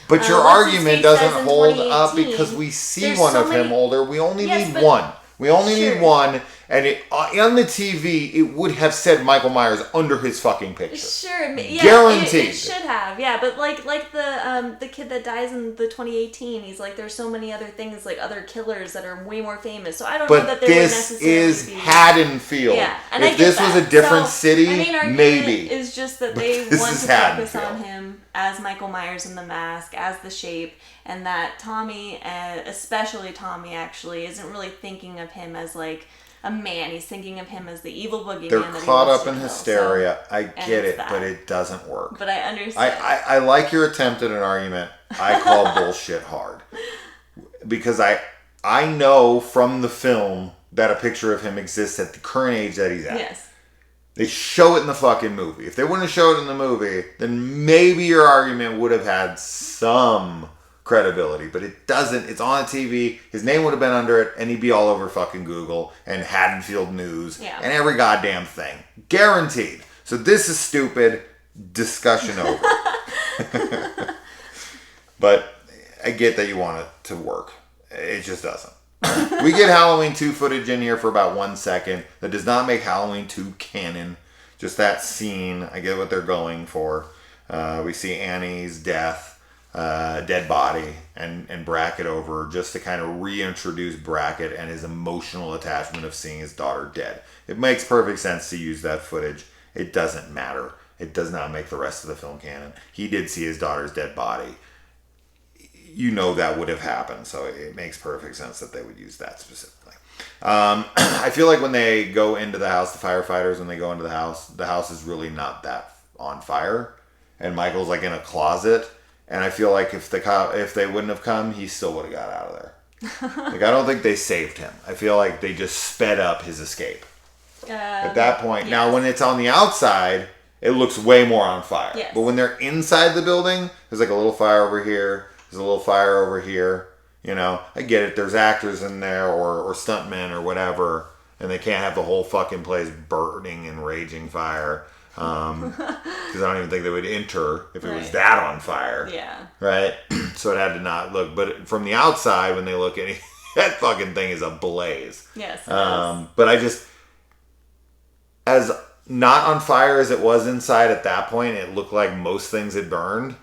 But your argument doesn't hold up because we see one of him older. We only need one. We only need one, and on the TV, it would have said Michael Myers under his fucking picture. Sure, yeah, guaranteed. It should have, yeah. But like the kid that dies in the 2018, he's like, there's so many other things, like other killers that are way more famous. So I don't know that they would necessarily be. But this is Haddonfield. Yeah, and if this was a different city, maybe. Is just that they want to focus on him as Michael Myers in the mask, as the Shape, and that Tommy, especially Tommy, actually isn't really thinking of him as like a man. He's thinking of him as the evil boogeyman. They're caught up in hysteria. So, I get it, but it doesn't work. But I understand. I like your attempt at an argument. I call bullshit hard. Because I know from the film that a picture of him exists at the current age that he's at. Yes. They show it in the fucking movie. If they wouldn't have showed it in the movie, then maybe your argument would have had some credibility. But it doesn't. It's on TV. His name would have been under it, and he'd be all over fucking Google and Haddonfield News and every goddamn thing. Guaranteed. So this is stupid. Discussion over. But I get that you want it to work. It just doesn't. We get Halloween 2 footage in here for about 1 second. That does not make Halloween 2 canon. Just that scene. I get what they're going for. We see Annie's death, dead body, and Brackett over just to kind of reintroduce Brackett and his emotional attachment of seeing his daughter dead. It makes perfect sense to use that footage. It doesn't matter. It does not make the rest of the film canon. He did see his daughter's dead body. You know that would have happened, so it makes perfect sense that they would use that specifically. I feel like when they go into the house, the firefighters, when they go into the house is really not that on fire, and Michael's like in a closet, and I feel like if they wouldn't have come, he still would have got out of there. Like, I don't think they saved him. I feel like they just sped up his escape. At that point, now when it's on the outside, it looks way more on fire. Yes. But when they're inside the building, there's like a little fire over here. There's a little fire over here. You know, I get it. There's actors in there or stuntmen or whatever, and they can't have the whole fucking place burning and raging fire. Because I don't even think they would enter if it was that on fire. Yeah. Right? So it had to not look. But from the outside, when they look at it, that fucking thing is ablaze. Yes. But I just, as not on fire as it was inside at that point, it looked like most things had burned.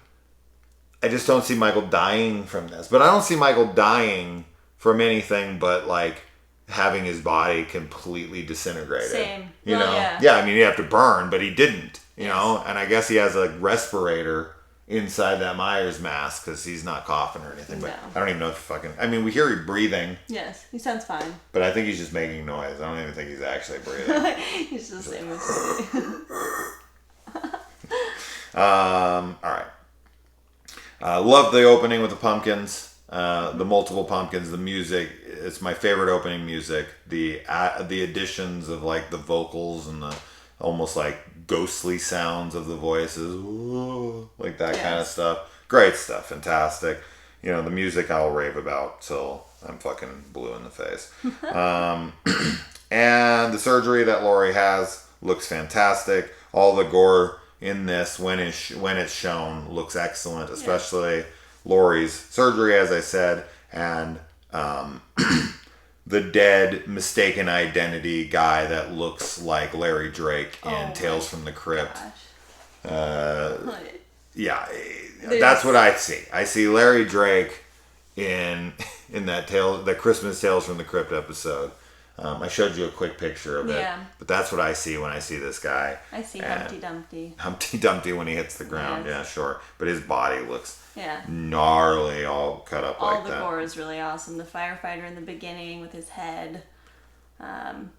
I just don't see Michael dying from this. But I don't see Michael dying from anything but, like, having his body completely disintegrated. Same. You know? Yeah, I mean, you have to burn, but he didn't, you know? And I guess he has a respirator inside that Myers mask because he's not coughing or anything. But I don't even know if fucking... I mean, we hear him breathing. Yes, he sounds fine. But I think he's just making noise. I don't even think he's actually breathing. He's just saying all right. Love the opening with the pumpkins, the multiple pumpkins, the music. It's my favorite opening music. The additions of like the vocals and the almost like ghostly sounds of the voices, ooh, like that kind of stuff. Great stuff, fantastic. You know, the music I'll rave about till I'm fucking blue in the face. And the surgery that Laurie has looks fantastic. All the gore in this, when it's shown, looks excellent, especially Laurie's surgery, as I said, and the dead mistaken identity guy that looks like Larry Drake in Tales from the Crypt. Yeah, that's what I see. I see Larry Drake in that Christmas Tales from the Crypt episode. I showed you a quick picture of it, but that's what I see when I see this guy. I see Humpty Dumpty. Humpty Dumpty when he hits the ground, yeah, sure. But his body looks gnarly, all cut up like that. All the gore is really awesome. The firefighter in the beginning with his head. John.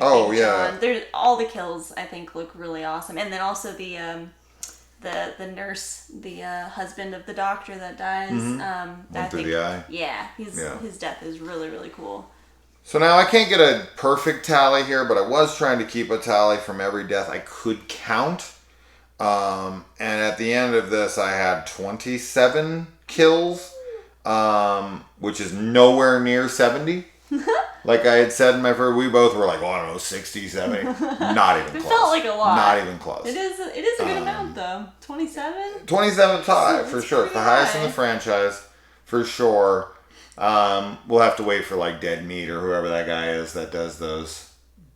All the kills I think look really awesome, and then also the nurse, the husband of the doctor that dies. One through the eye. Yeah, his death is really, really cool. So now I can't get a perfect tally here, but I was trying to keep a tally from every death I could count. And at the end of this, I had 27 kills, which is nowhere near 70. Like I had said in my first, we both were like, I don't know, 60, 70. Not even close. It felt like a lot. Not even close. It is a good amount, though. 27? 27 tie, for sure. It's the highest in the franchise, for sure. We'll have to wait for like Dead Meat or whoever that guy is that does those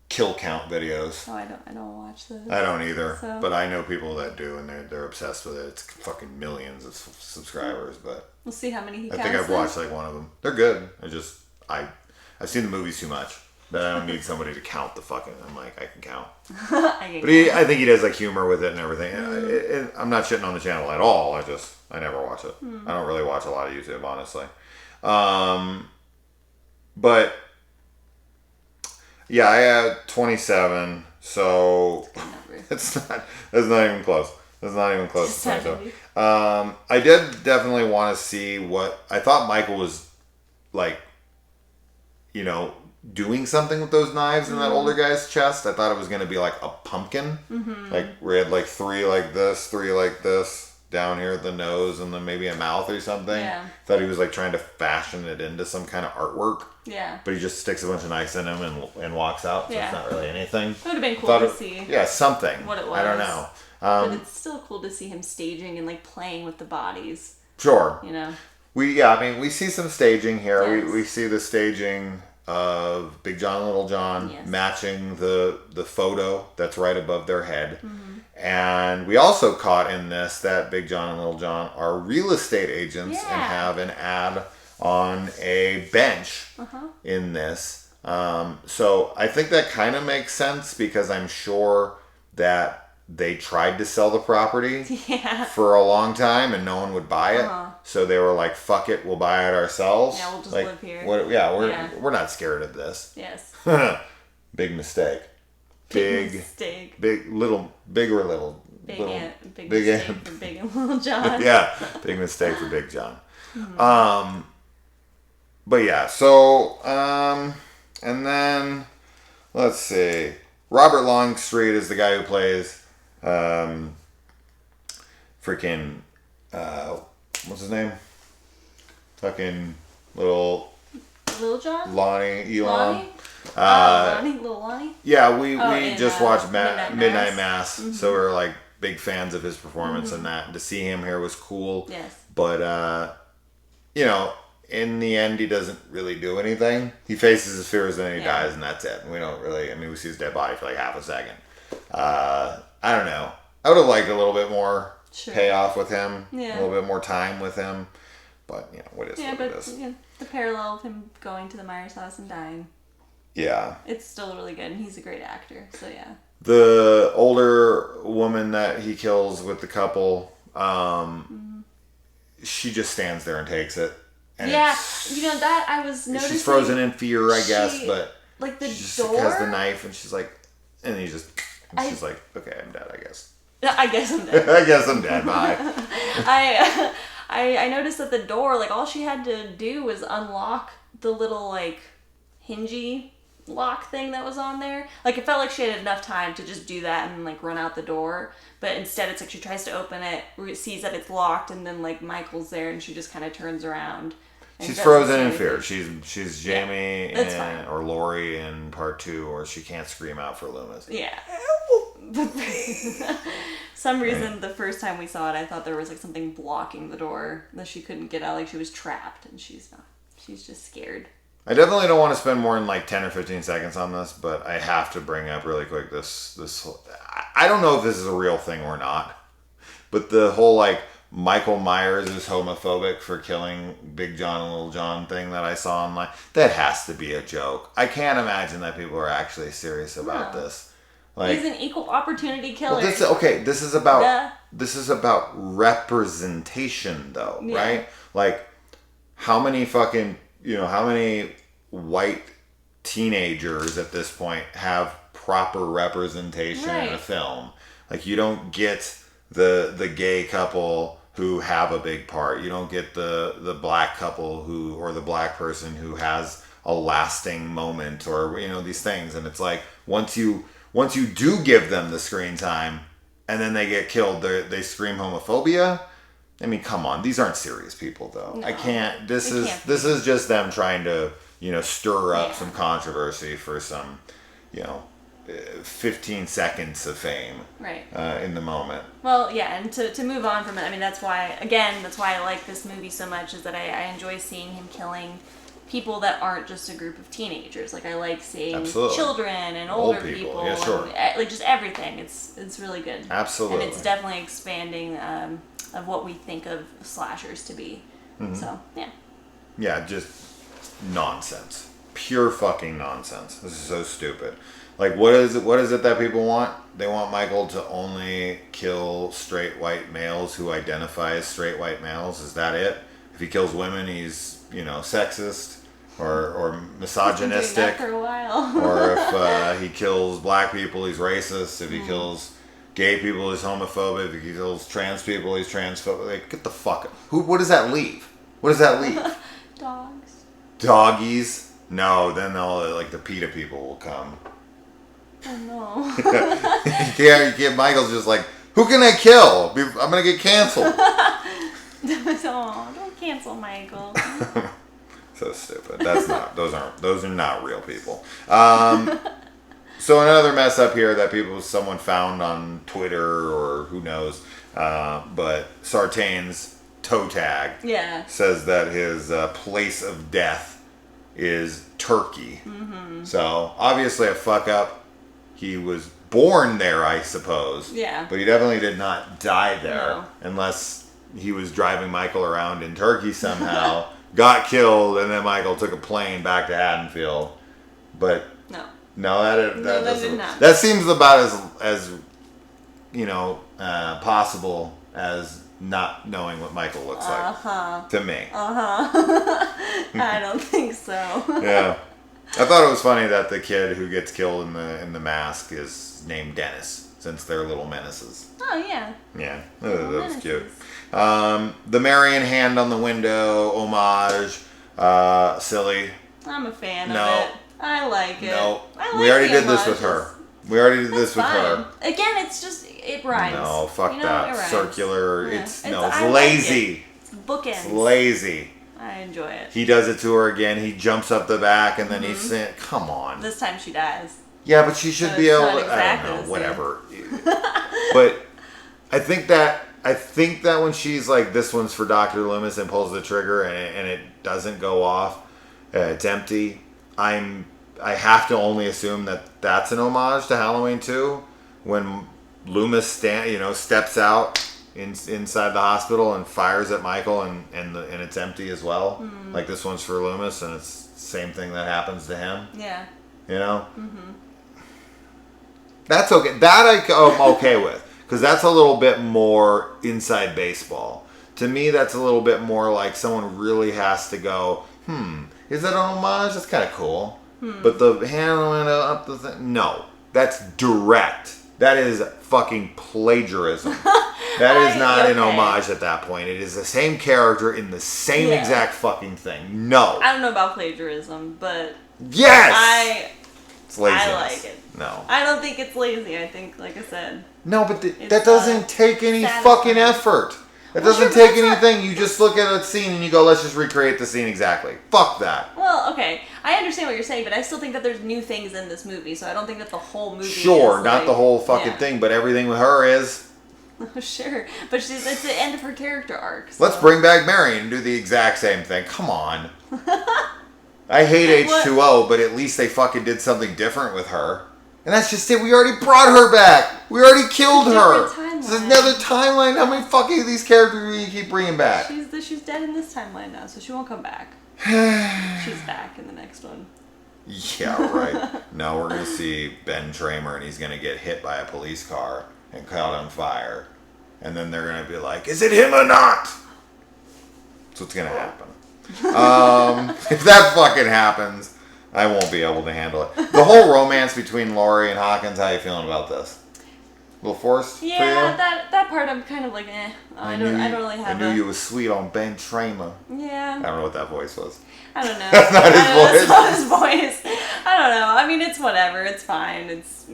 kill count videos. Oh, I don't watch those. I don't either, but I know people that do, and they're obsessed with it. It's fucking millions of subscribers, but we'll see how many he counts. I think I've watched like one of them. They're good. I've seen the movies too much. But I don't need somebody to count the fucking. I'm like, I can count. I think he does like humor with it and everything. I'm not shitting on the channel at all. I never watch it. I don't really watch a lot of YouTube, honestly. But yeah, I had 27, so that's not even close. That's not even close to 27. I did definitely want to see what I thought Michael was like, doing something with those knives in that older guy's chest. I thought it was going to be like a pumpkin. Like we had like 3 like this, 3 like this down here at the nose, and then maybe a mouth or something. Yeah. Thought he was like trying to fashion it into some kind of artwork. Yeah. But he just sticks a bunch of knives in him and walks out. So Yeah. it's not really anything. It would have been cool Thought to it- see. Yeah, something. What it was. I don't know. But it's still cool to see him staging and like playing with the bodies. Sure. You know. We see some staging here. Yes. We see the staging of Big John and Little John Yes. matching the photo that's right above their head. Mm-hmm. And we also caught in this that Big John and Little John are real estate agents and Yeah. have an ad on a bench Uh-huh. in this. So I think that kind of makes sense because I'm sure that they tried to sell the property Yeah. for a long time and no one would buy it. Uh-huh. So they were like, "Fuck it, we'll buy it ourselves." Yeah, we'll just like, live here. We're Yeah. not scared of this. Yes. Big mistake. Big, mistake. big, little, big or little, Big little, big big mistake ant. for Big and Little John. Yeah, big mistake for Big John. Mm-hmm. But yeah, so and then let's see. Robert Longstreet is the guy who plays freaking what's his name? Fucking little Little John? Lonnie Elon. Lonnie? Lonnie? Little Lonnie? Yeah, we in, just watched Midnight Mass, so we're like big fans of his performance and that. To see him here was cool. Yes. But you know, in the end, he doesn't really do anything. He faces his fears and then he Yeah. dies, and that's it. We don't really. I mean, we see his dead body for like half a second. I don't know. I would have liked a little bit more Sure. payoff with him. Yeah. A little bit more time with him. But you know, what is Yeah, what but it is. yeah, the parallel of him going to the Myers house and dying, Yeah. it's still really good, and he's a great actor. So yeah. The older woman that he kills with the couple, she just stands there and takes it. And Yeah, it's- you know that I was noticing. she's frozen in fear, I guess, she- but like the she just door. has the knife and she's like, and he just, and I- she's like, okay, I'm dead, I guess. I guess I'm dead. I guess I'm dead, bye. I noticed that the door, like all she had to do was unlock the little like hingy lock thing that was on there. Like it felt like she had enough time to just do that and like run out the door. But instead it's like she tries to open it, sees that it's locked, and then like Michael's there and she just kind of turns around. and She's doesn't frozen say in anything. fear. She's Jamie that's fine. or Lori in part 2, or she can't scream out for Loomis. Yeah. Some reason the first time we saw it, I thought there was like something blocking the door that she couldn't get out, like she was trapped, and she's not. She's just scared. I definitely don't want to spend more than like 10 or 15 seconds on this, but I have to bring up really quick this I don't know if this is a real thing or not, but the whole like Michael Myers is homophobic for killing Big John and Little John thing that I saw online, that has to be a joke. I can't imagine that people are actually serious about No. this. Like, He's an equal opportunity killer. well, this is about Duh. this is about representation though, Yeah. right? Like how many fucking, how many white teenagers at this point have proper representation in a Right. film? Like you don't get the gay couple who have a big part. You don't get the black couple or the black person who has a lasting moment, or these things. And it's like once you do give them the screen time and then they get killed, they scream homophobia. I mean, come on, these aren't serious people though. No, I can't. This they is can't this is just them trying to stir up Yeah. some controversy for some 15 seconds of fame Right. in the moment. Well, yeah, and to move on from it, I mean, that's why I like this movie so much, is that I enjoy seeing him killing people that aren't just a group of teenagers. Like, I like seeing Absolutely. children and Old older people. people. Yeah, sure. And, like, just everything. It's really good. Absolutely. And it's definitely expanding of what we think of slashers to be. Mm-hmm. So, yeah. Yeah, just nonsense. Pure fucking nonsense. This is so stupid. Like, what is it that people want? They want Michael to only kill straight white males who identify as straight white males. Is that it? If he kills women, he's, sexist or misogynistic. He's been doing that for a while. Or if he kills black people, he's racist. If he Mm. kills gay people, he's homophobic. If he kills trans people, he's transphobic. Like, get the fuck. What does that leave? What does that leave? Dogs. Doggies. No, then all like the PETA people will come. Oh no. You can't. Michael's just like, who can I kill? I'm gonna get canceled. Oh, don't cancel Michael. So stupid. That's not. Those are not real people. So another mess up here that someone found on Twitter or who knows, but Sartain's toe tag says that his place of death is Turkey. Mm-hmm. So obviously a fuck up. He was born there, I suppose. Yeah. But he definitely did not die there, unless he was driving Michael around in Turkey somehow, got killed, and then Michael took a plane back to Haddonfield. But no, that doesn't. That seems about as possible as not knowing what Michael looks like to me. I don't think so. Yeah. I thought it was funny that the kid who gets killed in the mask is named Dennis, since they're little menaces. Oh yeah. Yeah, that was cute. The Marion hand on the window homage, silly. I'm a fan of it. I like it. No, I like we already did this with her. We already did this with her. Again, it's just it rhymes. No, fuck that. It rhymes. Circular. Yeah. It's I lazy. Like it. It's bookends. It's lazy. I enjoy it. He does it to her again. He jumps up the back and then he's saying, "Come on." This time she dies. Yeah, but she should be able. Exactly I don't know. Whatever. But I think that when she's like, "This one's for Dr. Loomis," and pulls the trigger and it doesn't go off, it's empty. I have to only assume that that's an homage to Halloween 2 when Loomis steps out inside the hospital and fires at Michael and it's empty as well. Mm. Like this one's for Loomis and it's the same thing that happens to him. Yeah. You know? Mm-hmm. That's okay. That I'm okay with because that's a little bit more inside baseball. To me, that's a little bit more like someone really has to go, is that an homage? That's kind of cool. But the hand went up the thing. No, that's direct. That is fucking plagiarism. That is not an homage at that point. It is the same character in the same exact fucking thing. No. I don't know about plagiarism, but yes, it's laziness. I like it. No, I don't think it's lazy. I think, like I said, no, but that doesn't take any fucking effort. It doesn't take anything. You just look at a scene and you go, let's just recreate the scene exactly. Fuck that. Well, okay. I understand what you're saying, but I still think that there's new things in this movie, so I don't think that the whole movie Sure, not the whole fucking thing, but everything with her is. Sure. But it's the end of her character arc. So. Let's bring back Marion and do the exact same thing. Come on. I hate H2O, but at least they fucking did something different with her. And that's just it. We already brought her back. We already killed her. This is another timeline. How many fucking of these characters do you keep bringing back? She's dead in this timeline now, so she won't come back. She's back in the next one. Yeah, right. Now we're going to see Ben Tramer, and he's going to get hit by a police car and caught on fire. And then they're going to be like, is it him or not? That's what's going to happen. If that fucking happens, I won't be able to handle it. The whole romance between Laurie and Hawkins, how you feeling about this? A little forced for you? Yeah, that part I'm kind of like, I don't really have I knew you was sweet on Ben Tramer. Yeah. I don't know what that voice was. I don't know. That's not his voice. That's not his voice. I don't know. I mean, it's whatever. It's fine. It's,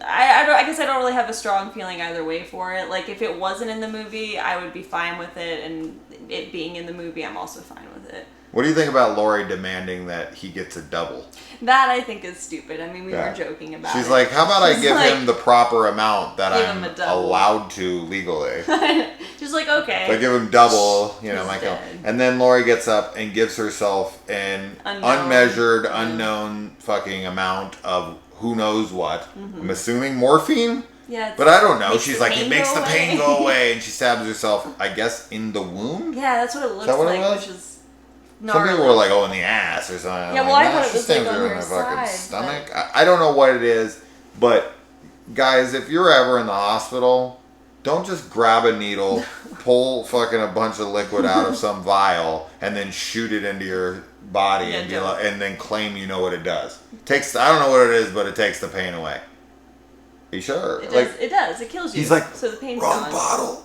I guess I don't really have a strong feeling either way for it. Like, if it wasn't in the movie, I would be fine with it, and it being in the movie, I'm also fine with it. What do you think about Laurie demanding that he gets a double? That I think is stupid. I mean, we were joking about it. She's like, how about I give him the proper amount that I'm allowed to legally? She's like, okay. So I give him double, Michael. And then Laurie gets up and gives herself an unmeasured, unknown fucking amount of who knows what. Mm-hmm. I'm assuming morphine? Yeah. But I don't know. She's like, it makes the pain go away. And she stabs herself, I guess, in the wound? Yeah, that's what it looks like, which is... Some people were like, in the ass or something. Yeah, well, I thought it was like on her side. Stomach. I don't know what it is, but guys, if you're ever in the hospital, don't just grab a needle, pull fucking a bunch of liquid out of some vial, and then shoot it into your body and then claim you know what it does. I don't know what it is, but it takes the pain away. Are you sure? It does. It kills you. He's like, so the pain's wrong gone. bottle.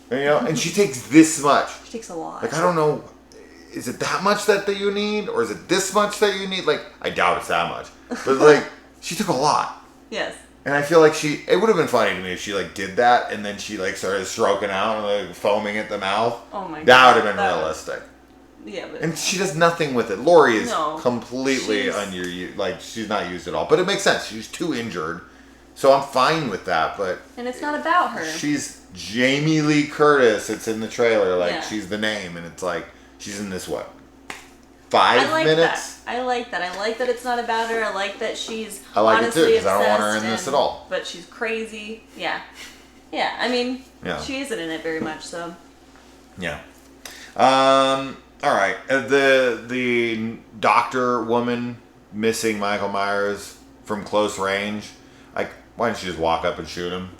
And she takes this much. She takes a lot. Like, I don't know. is it that much that you need, or is it this much that you need? Like, I doubt it's that much, but like, she took a lot. Yes. And I feel like it would have been funny to me if she like did that and then she like started stroking out and like foaming at the mouth. Oh my god. That would have been realistic. Yeah, but And she does nothing with it. Lori is No. completely She's- underused. Like, she's not used at all. But it makes sense. She's too injured. So I'm fine with that. But and it's not about her. she's Jamie Lee Curtis. It's in the trailer. Like, Yeah. she's the name. And it's like, she's in this, what, I 5 like minutes? that. I like that. I like that it's not about her. I like that she's I like it too, honestly 'cause I don't want her in obsessed this at all. But she's crazy. Yeah. Yeah, I mean, Yeah. she isn't in it very much, so. Yeah. All right. The doctor woman missing Michael Myers from close range. Like, why didn't she just walk up and shoot him?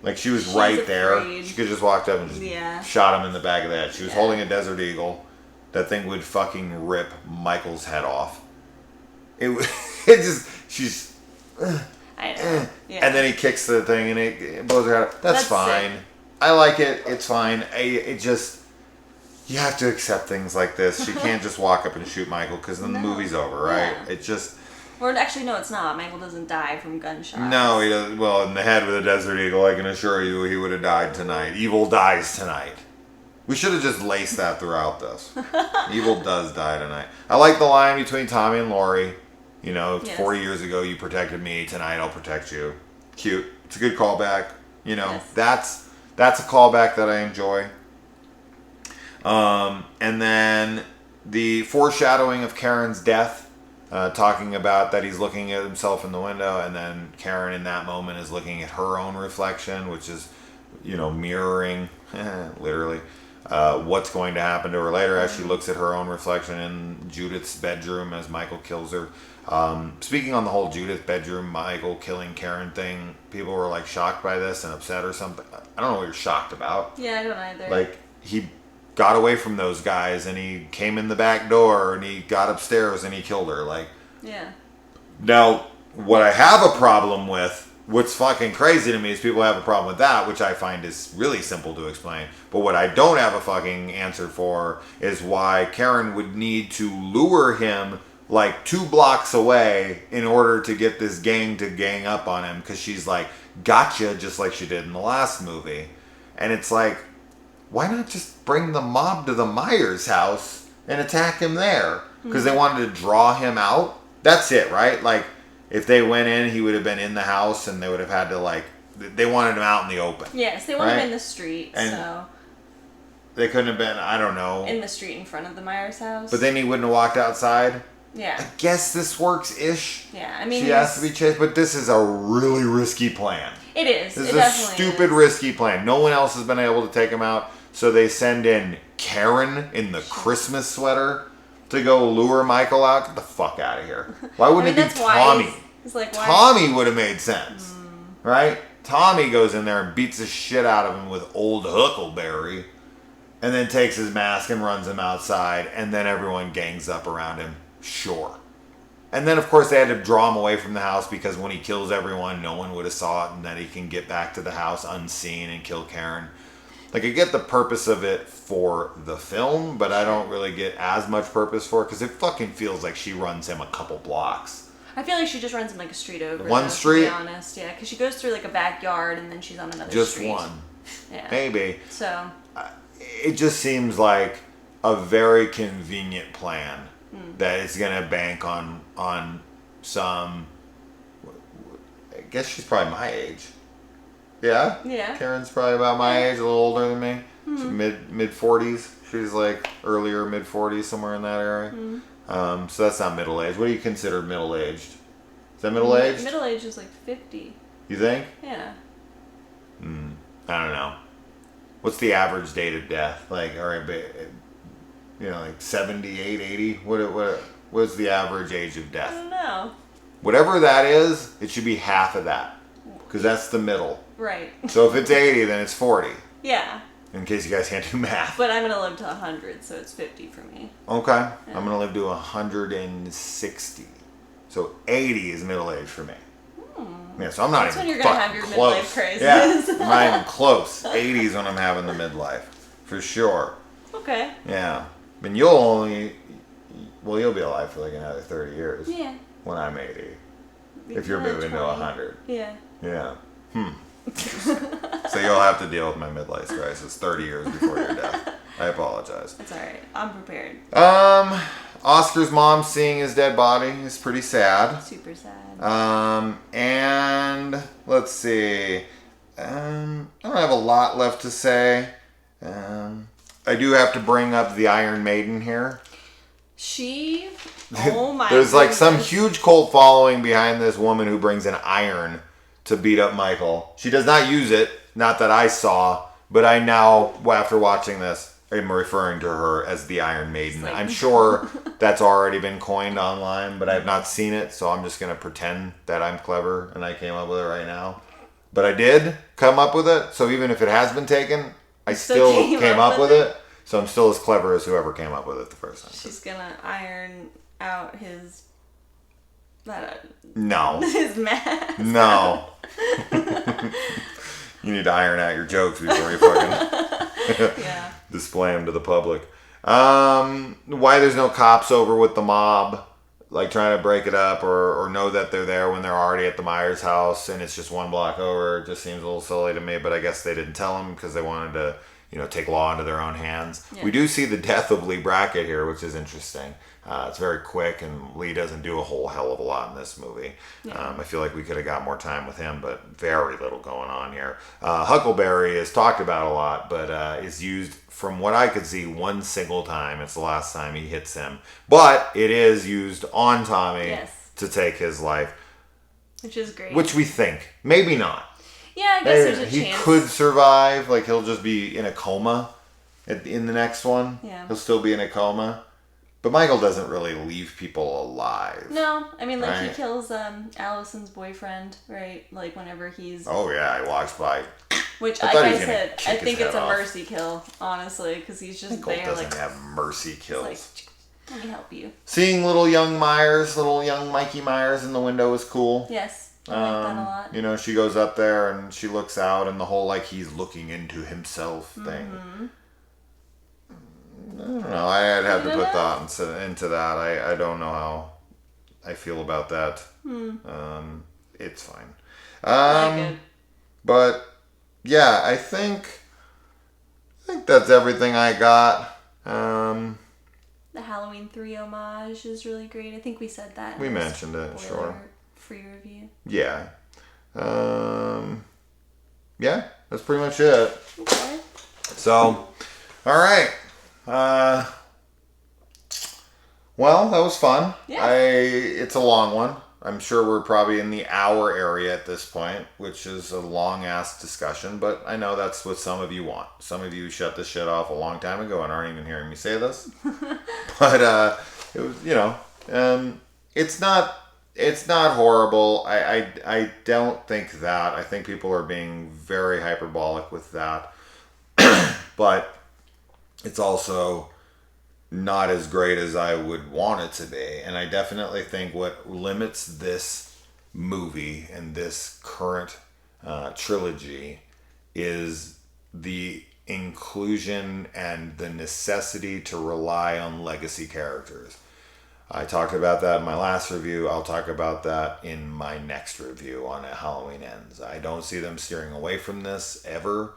Like, she was She's right there. afraid. She could just walked up and just Yeah. shot him in the back of the head. She was Yeah. holding a Desert Eagle. That thing would fucking rip Michael's head off. It just, she's, I know. Yeah. and then he kicks the thing and it blows her head off. That's That's fine. sick. I like it. It's fine. It just, you have to accept things like this. She can't just walk up and shoot Michael because then the No. movie's over, right? Yeah. It just, Or actually, no, it's not. Michael doesn't die from gunshots. no, he doesn't. Well, in the head with a Desert Eagle, I can assure you he would have died tonight. Evil dies tonight. We should have just laced that throughout this. Evil does die tonight. I like the line between Tommy and Laurie. You know, Yes. 40 years ago you protected me. Tonight I'll protect you. Cute. It's a good callback. You know, Yes. that's a callback that I enjoy. And then the foreshadowing of Karen's death, talking about that he's looking at himself in the window, and then Karen in that moment is looking at her own reflection, which is, you know, mirroring, literally, what's going to happen to her later as she looks at her own reflection in Judith's bedroom as Michael kills her. Speaking on the whole Judith bedroom, Michael killing Karen thing, people were like shocked by this and upset or something. I don't know what you're shocked about. Yeah, I don't either. Like, he got away from those guys and he came in the back door and he got upstairs and he killed her. Like, yeah. now, what I have a problem with, what's fucking crazy to me is people have a problem with that, which I find is really simple to explain. But what I don't have a fucking answer for is why Karen would need to lure him like 2 blocks away in order to get this gang to gang up on him, because she's like, gotcha, just like she did in the last movie. And it's like, why not just bring the mob to the Myers house and attack him there? Because they wanted to draw him out. That's it, right? Like, if they went in, he would have been in the house and they would have had to, like, they wanted him out in the open. Yes, they want him Right? in the street, And- so. They couldn't have been, I don't know. In the street in front of the Myers house. But then he wouldn't have walked outside. Yeah. I guess this works-ish. Yeah, I mean. She has to be chased, but this is a really risky plan. It is. This It is a definitely stupid, is. risky plan. No one else has been able to take him out, so they send in Karen in the Christmas sweater to go lure Michael out. Get the fuck out of here. Why I wouldn't mean, it be that's why Tommy? It's like, why? Tommy would have made sense, right? Tommy goes in there and beats the shit out of him with old Huckleberry, and then takes his mask and runs him outside, and then everyone gangs up around him. Sure. And then, of course, they had to draw him away from the house because when he kills everyone, no one would have saw it, and then he can get back to the house unseen and kill Karen. Like, I get the purpose of it for the film, but I don't really get as much purpose for it because it fucking feels like she runs him a couple blocks. I feel like she just runs him like a street over. One though, street? To be honest, yeah, because she goes through like a backyard and then she's on another Just street. one. Yeah. Maybe. So. It just seems like a very convenient plan that it's gonna bank on some. I guess she's probably my age. Yeah. Yeah. Karen's probably about my age, a little older than me. She's mid 40s. She's like earlier mid 40s, somewhere in that area. So that's not middle aged. What do you consider middle aged? Is that middle aged? Middle age is like 50. You think? Yeah. I don't know. What's the average date of death? Like, all right, you know, like 78, 80? What's the average age of I death? don't know. Whatever that is, it should be half of that. Because that's the middle. Right. So if it's 80, then it's 40. Yeah. In case you guys can't do math. But I'm gonna live to 100, so it's 50 for me. Okay. I'm going to live to 160. So 80 is middle age for me. Yeah, so I'm not That's even when you're gonna fucking have your close. midlife crisis. Yeah, I'm not even close. 80 is when I'm having the midlife. For sure. Okay. Yeah. mean, you'll be alive for like another 30 years. Yeah. When I'm 80. If you're Yeah, moving to 20. 100. Yeah. Yeah. So you'll have to deal with my midlife crisis 30 years before your death. I apologize. That's alright. I'm prepared. Oscar's mom seeing his dead body is pretty sad. Super sad. And let's see. I don't have a lot left to say. I do have to bring up the Iron Maiden here. Oh my There's like some goodness. huge cult following behind this woman who brings an iron to beat up Michael. She does not use it, not that I saw, but I now, after watching this, am referring to her as the Iron Maiden. Like- I'm sure that's already been coined online, but I've not seen it, so I'm just going to pretend that I'm clever and I came up with it right now. But I did come up with it, so even if it has been taken, I still came up with it. So I'm still as clever as whoever came up with it the first time. She's gonna iron out his No. his mask. No. You need to iron out your jokes before you fucking Yeah. display them to the public. Why there's no cops over with the mob, like trying to break it up or know that they're there when they're already at the Myers house and it's just one block over. It just seems a little silly to me, but I guess they didn't tell them because they wanted to, take law into their own hands. Yeah. We do see the death of Lee Brackett here, which is interesting. It's very quick, and Lee doesn't do a whole hell of a lot in this movie. Yeah. I feel like we could have got more time with him, but very little going on here. Huckleberry is talked about a lot, but is used, from what I could see, one single time. It's the last time he hits him. But it is used on Tommy Yes. to take his life, Which is great. which we think. Maybe not. yeah, I guess there's a He chance. could survive. Like, he'll just be in a coma in the next one. Yeah. He'll still be in a coma. But Michael doesn't really leave people alive. No, I mean, like, he Right. kills Allison's boyfriend, right? Like, whenever he's... Oh, yeah, he walks by. Which, I like thought he I was gonna said, kick I his think it's head a off. mercy kill, honestly, because he's just Colt there, doesn't like, have mercy kills. like, let me help you. Seeing little young Mikey Myers in the window is cool. Yes, I like that a lot. She goes up there and she looks out, and the whole, like, he's looking into himself thing. Mm-hmm. I don't know. I'd have to put thought into that. I don't know how I feel about that. It's fine. Really But yeah, I think that's everything I got. good. The Halloween 3 homage is really great. I think we said that. We mentioned it, sure. Free review. Yeah. Yeah, that's pretty much it. Okay. So, all right. Well, that was fun. Yeah. It's a long one. I'm sure we're probably in the hour area at this point, which is a long ass discussion, but I know that's what some of you want. Some of you shut this shit off a long time ago and aren't even hearing me say this. But it was, it's not horrible. I don't think that. I think people are being very hyperbolic with that. But it's also not as great as I would want it to be. And I definitely think what limits this movie and this current trilogy is the inclusion and the necessity to rely on legacy characters. I talked about that in my last review. I'll talk about that in my next review on Halloween Ends. I don't see them steering away from this ever.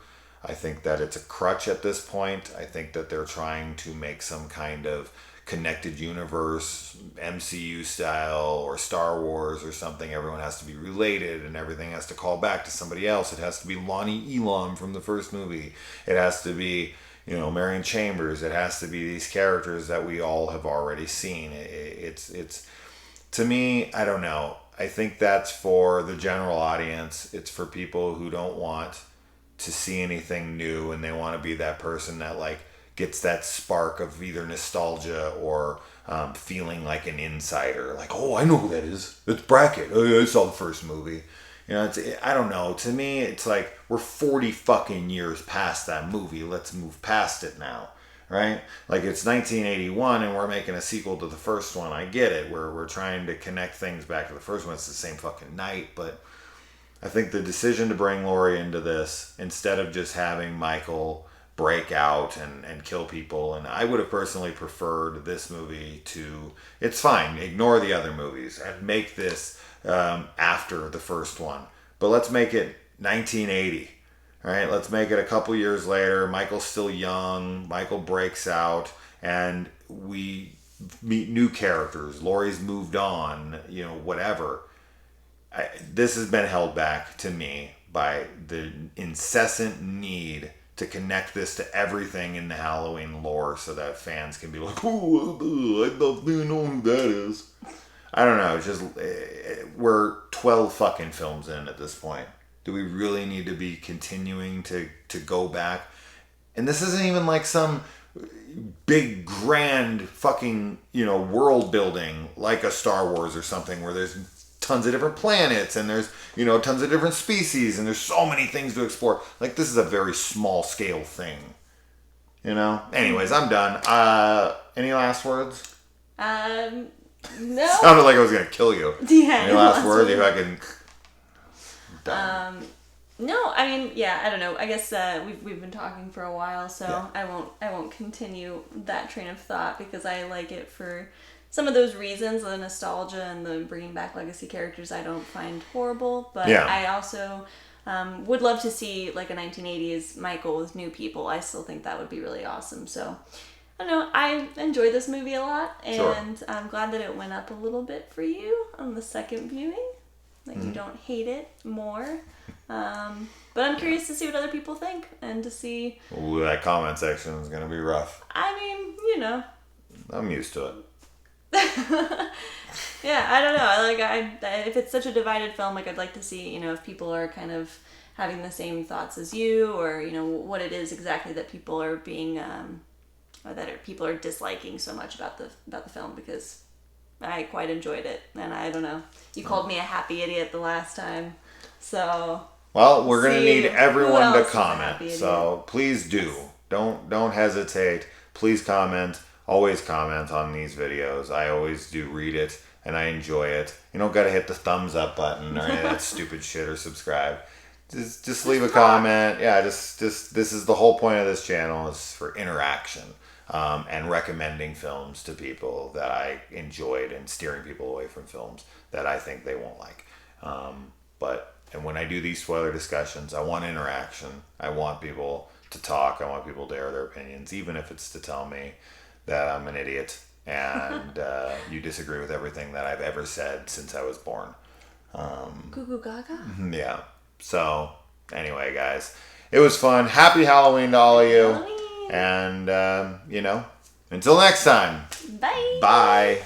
I think that it's a crutch at this point. I think that they're trying to make some kind of connected universe, MCU style, or Star Wars or something. Everyone has to be related and everything has to call back to somebody else. It has to be Lonnie Elam from the first movie. It has to be, Marion Chambers. It has to be these characters that we all have already seen. It's to me, I don't know. I think that's for the general audience. It's for people who don't want to see anything new and they want to be that person that like gets that spark of either nostalgia or feeling like an insider, like, oh, I know who that is, it's Brackett, oh, I saw the first movie. I don't know, to me it's like we're 40 fucking years past that movie, let's move past it now, right? Like, it's 1981 and we're making a sequel to the first one. I get it, we're trying to connect things back to the first one. It's the same fucking night, but I think the decision to bring Laurie into this, instead of just having Michael break out and kill people. And I would have personally preferred this movie to, it's fine, ignore the other movies and make this after the first one. But let's make it 1980. All right, let's make it a couple years later. Michael's still young. Michael breaks out, and we meet new characters. Laurie's moved on, whatever. This has been held back to me by the incessant need to connect this to everything in the Halloween lore so that fans can be like, oh, I don't even know who that is. I don't know. It's just, we're 12 fucking films in at this point. Do we really need to be continuing to go back? And this isn't even like some big, grand fucking, world building like a Star Wars or something where there's tons of different planets and there's, tons of different species and there's so many things to explore. Like, this is a very small scale thing. Anyways, I'm done. Any last words? No. Sounded like I was going to kill you. Yeah. Any last words? If I can... No, I mean, yeah, I don't know. I guess we've been talking for a while, so Yeah. I won't continue that train of thought because I like it for some of those reasons, the nostalgia and the bringing back legacy characters. I don't find horrible, but Yeah. I also would love to see like a 1980s Michael with new people. I still think that would be really awesome. So I don't know. I enjoyed this movie a lot, and Sure. I'm glad that it went up a little bit for you on the second viewing. Like, you don't hate it more. But I'm curious to see what other people think and to see... Ooh, that comment section is going to be rough. I mean, I'm used to it. Yeah, I don't know. If it's such a divided film, I'd like to see, if people are kind of having the same thoughts as you or, what it is exactly that people are being... people are disliking so much about the film because... I quite enjoyed it, and I don't know. You called me a happy idiot the last time, so... Well, we're going to need everyone to else is a comment, happy idiot? so please do. Don't hesitate. Please comment. Always comment on these videos. I always do read it, and I enjoy it. You don't got to hit the thumbs up button or any of that stupid shit or subscribe. Just leave a comment. Yeah, just this is the whole point of this channel is for interaction. And recommending films to people that I enjoyed and steering people away from films that I think they won't like. And when I do these spoiler discussions, I want interaction. I want people to talk. I want people to air their opinions, even if it's to tell me that I'm an idiot and you disagree with everything that I've ever said since I was born. Goo goo gaga? Yeah. So, anyway, guys, it was fun. Happy Halloween to all of you. Halloween. And, until next time. Bye! Bye.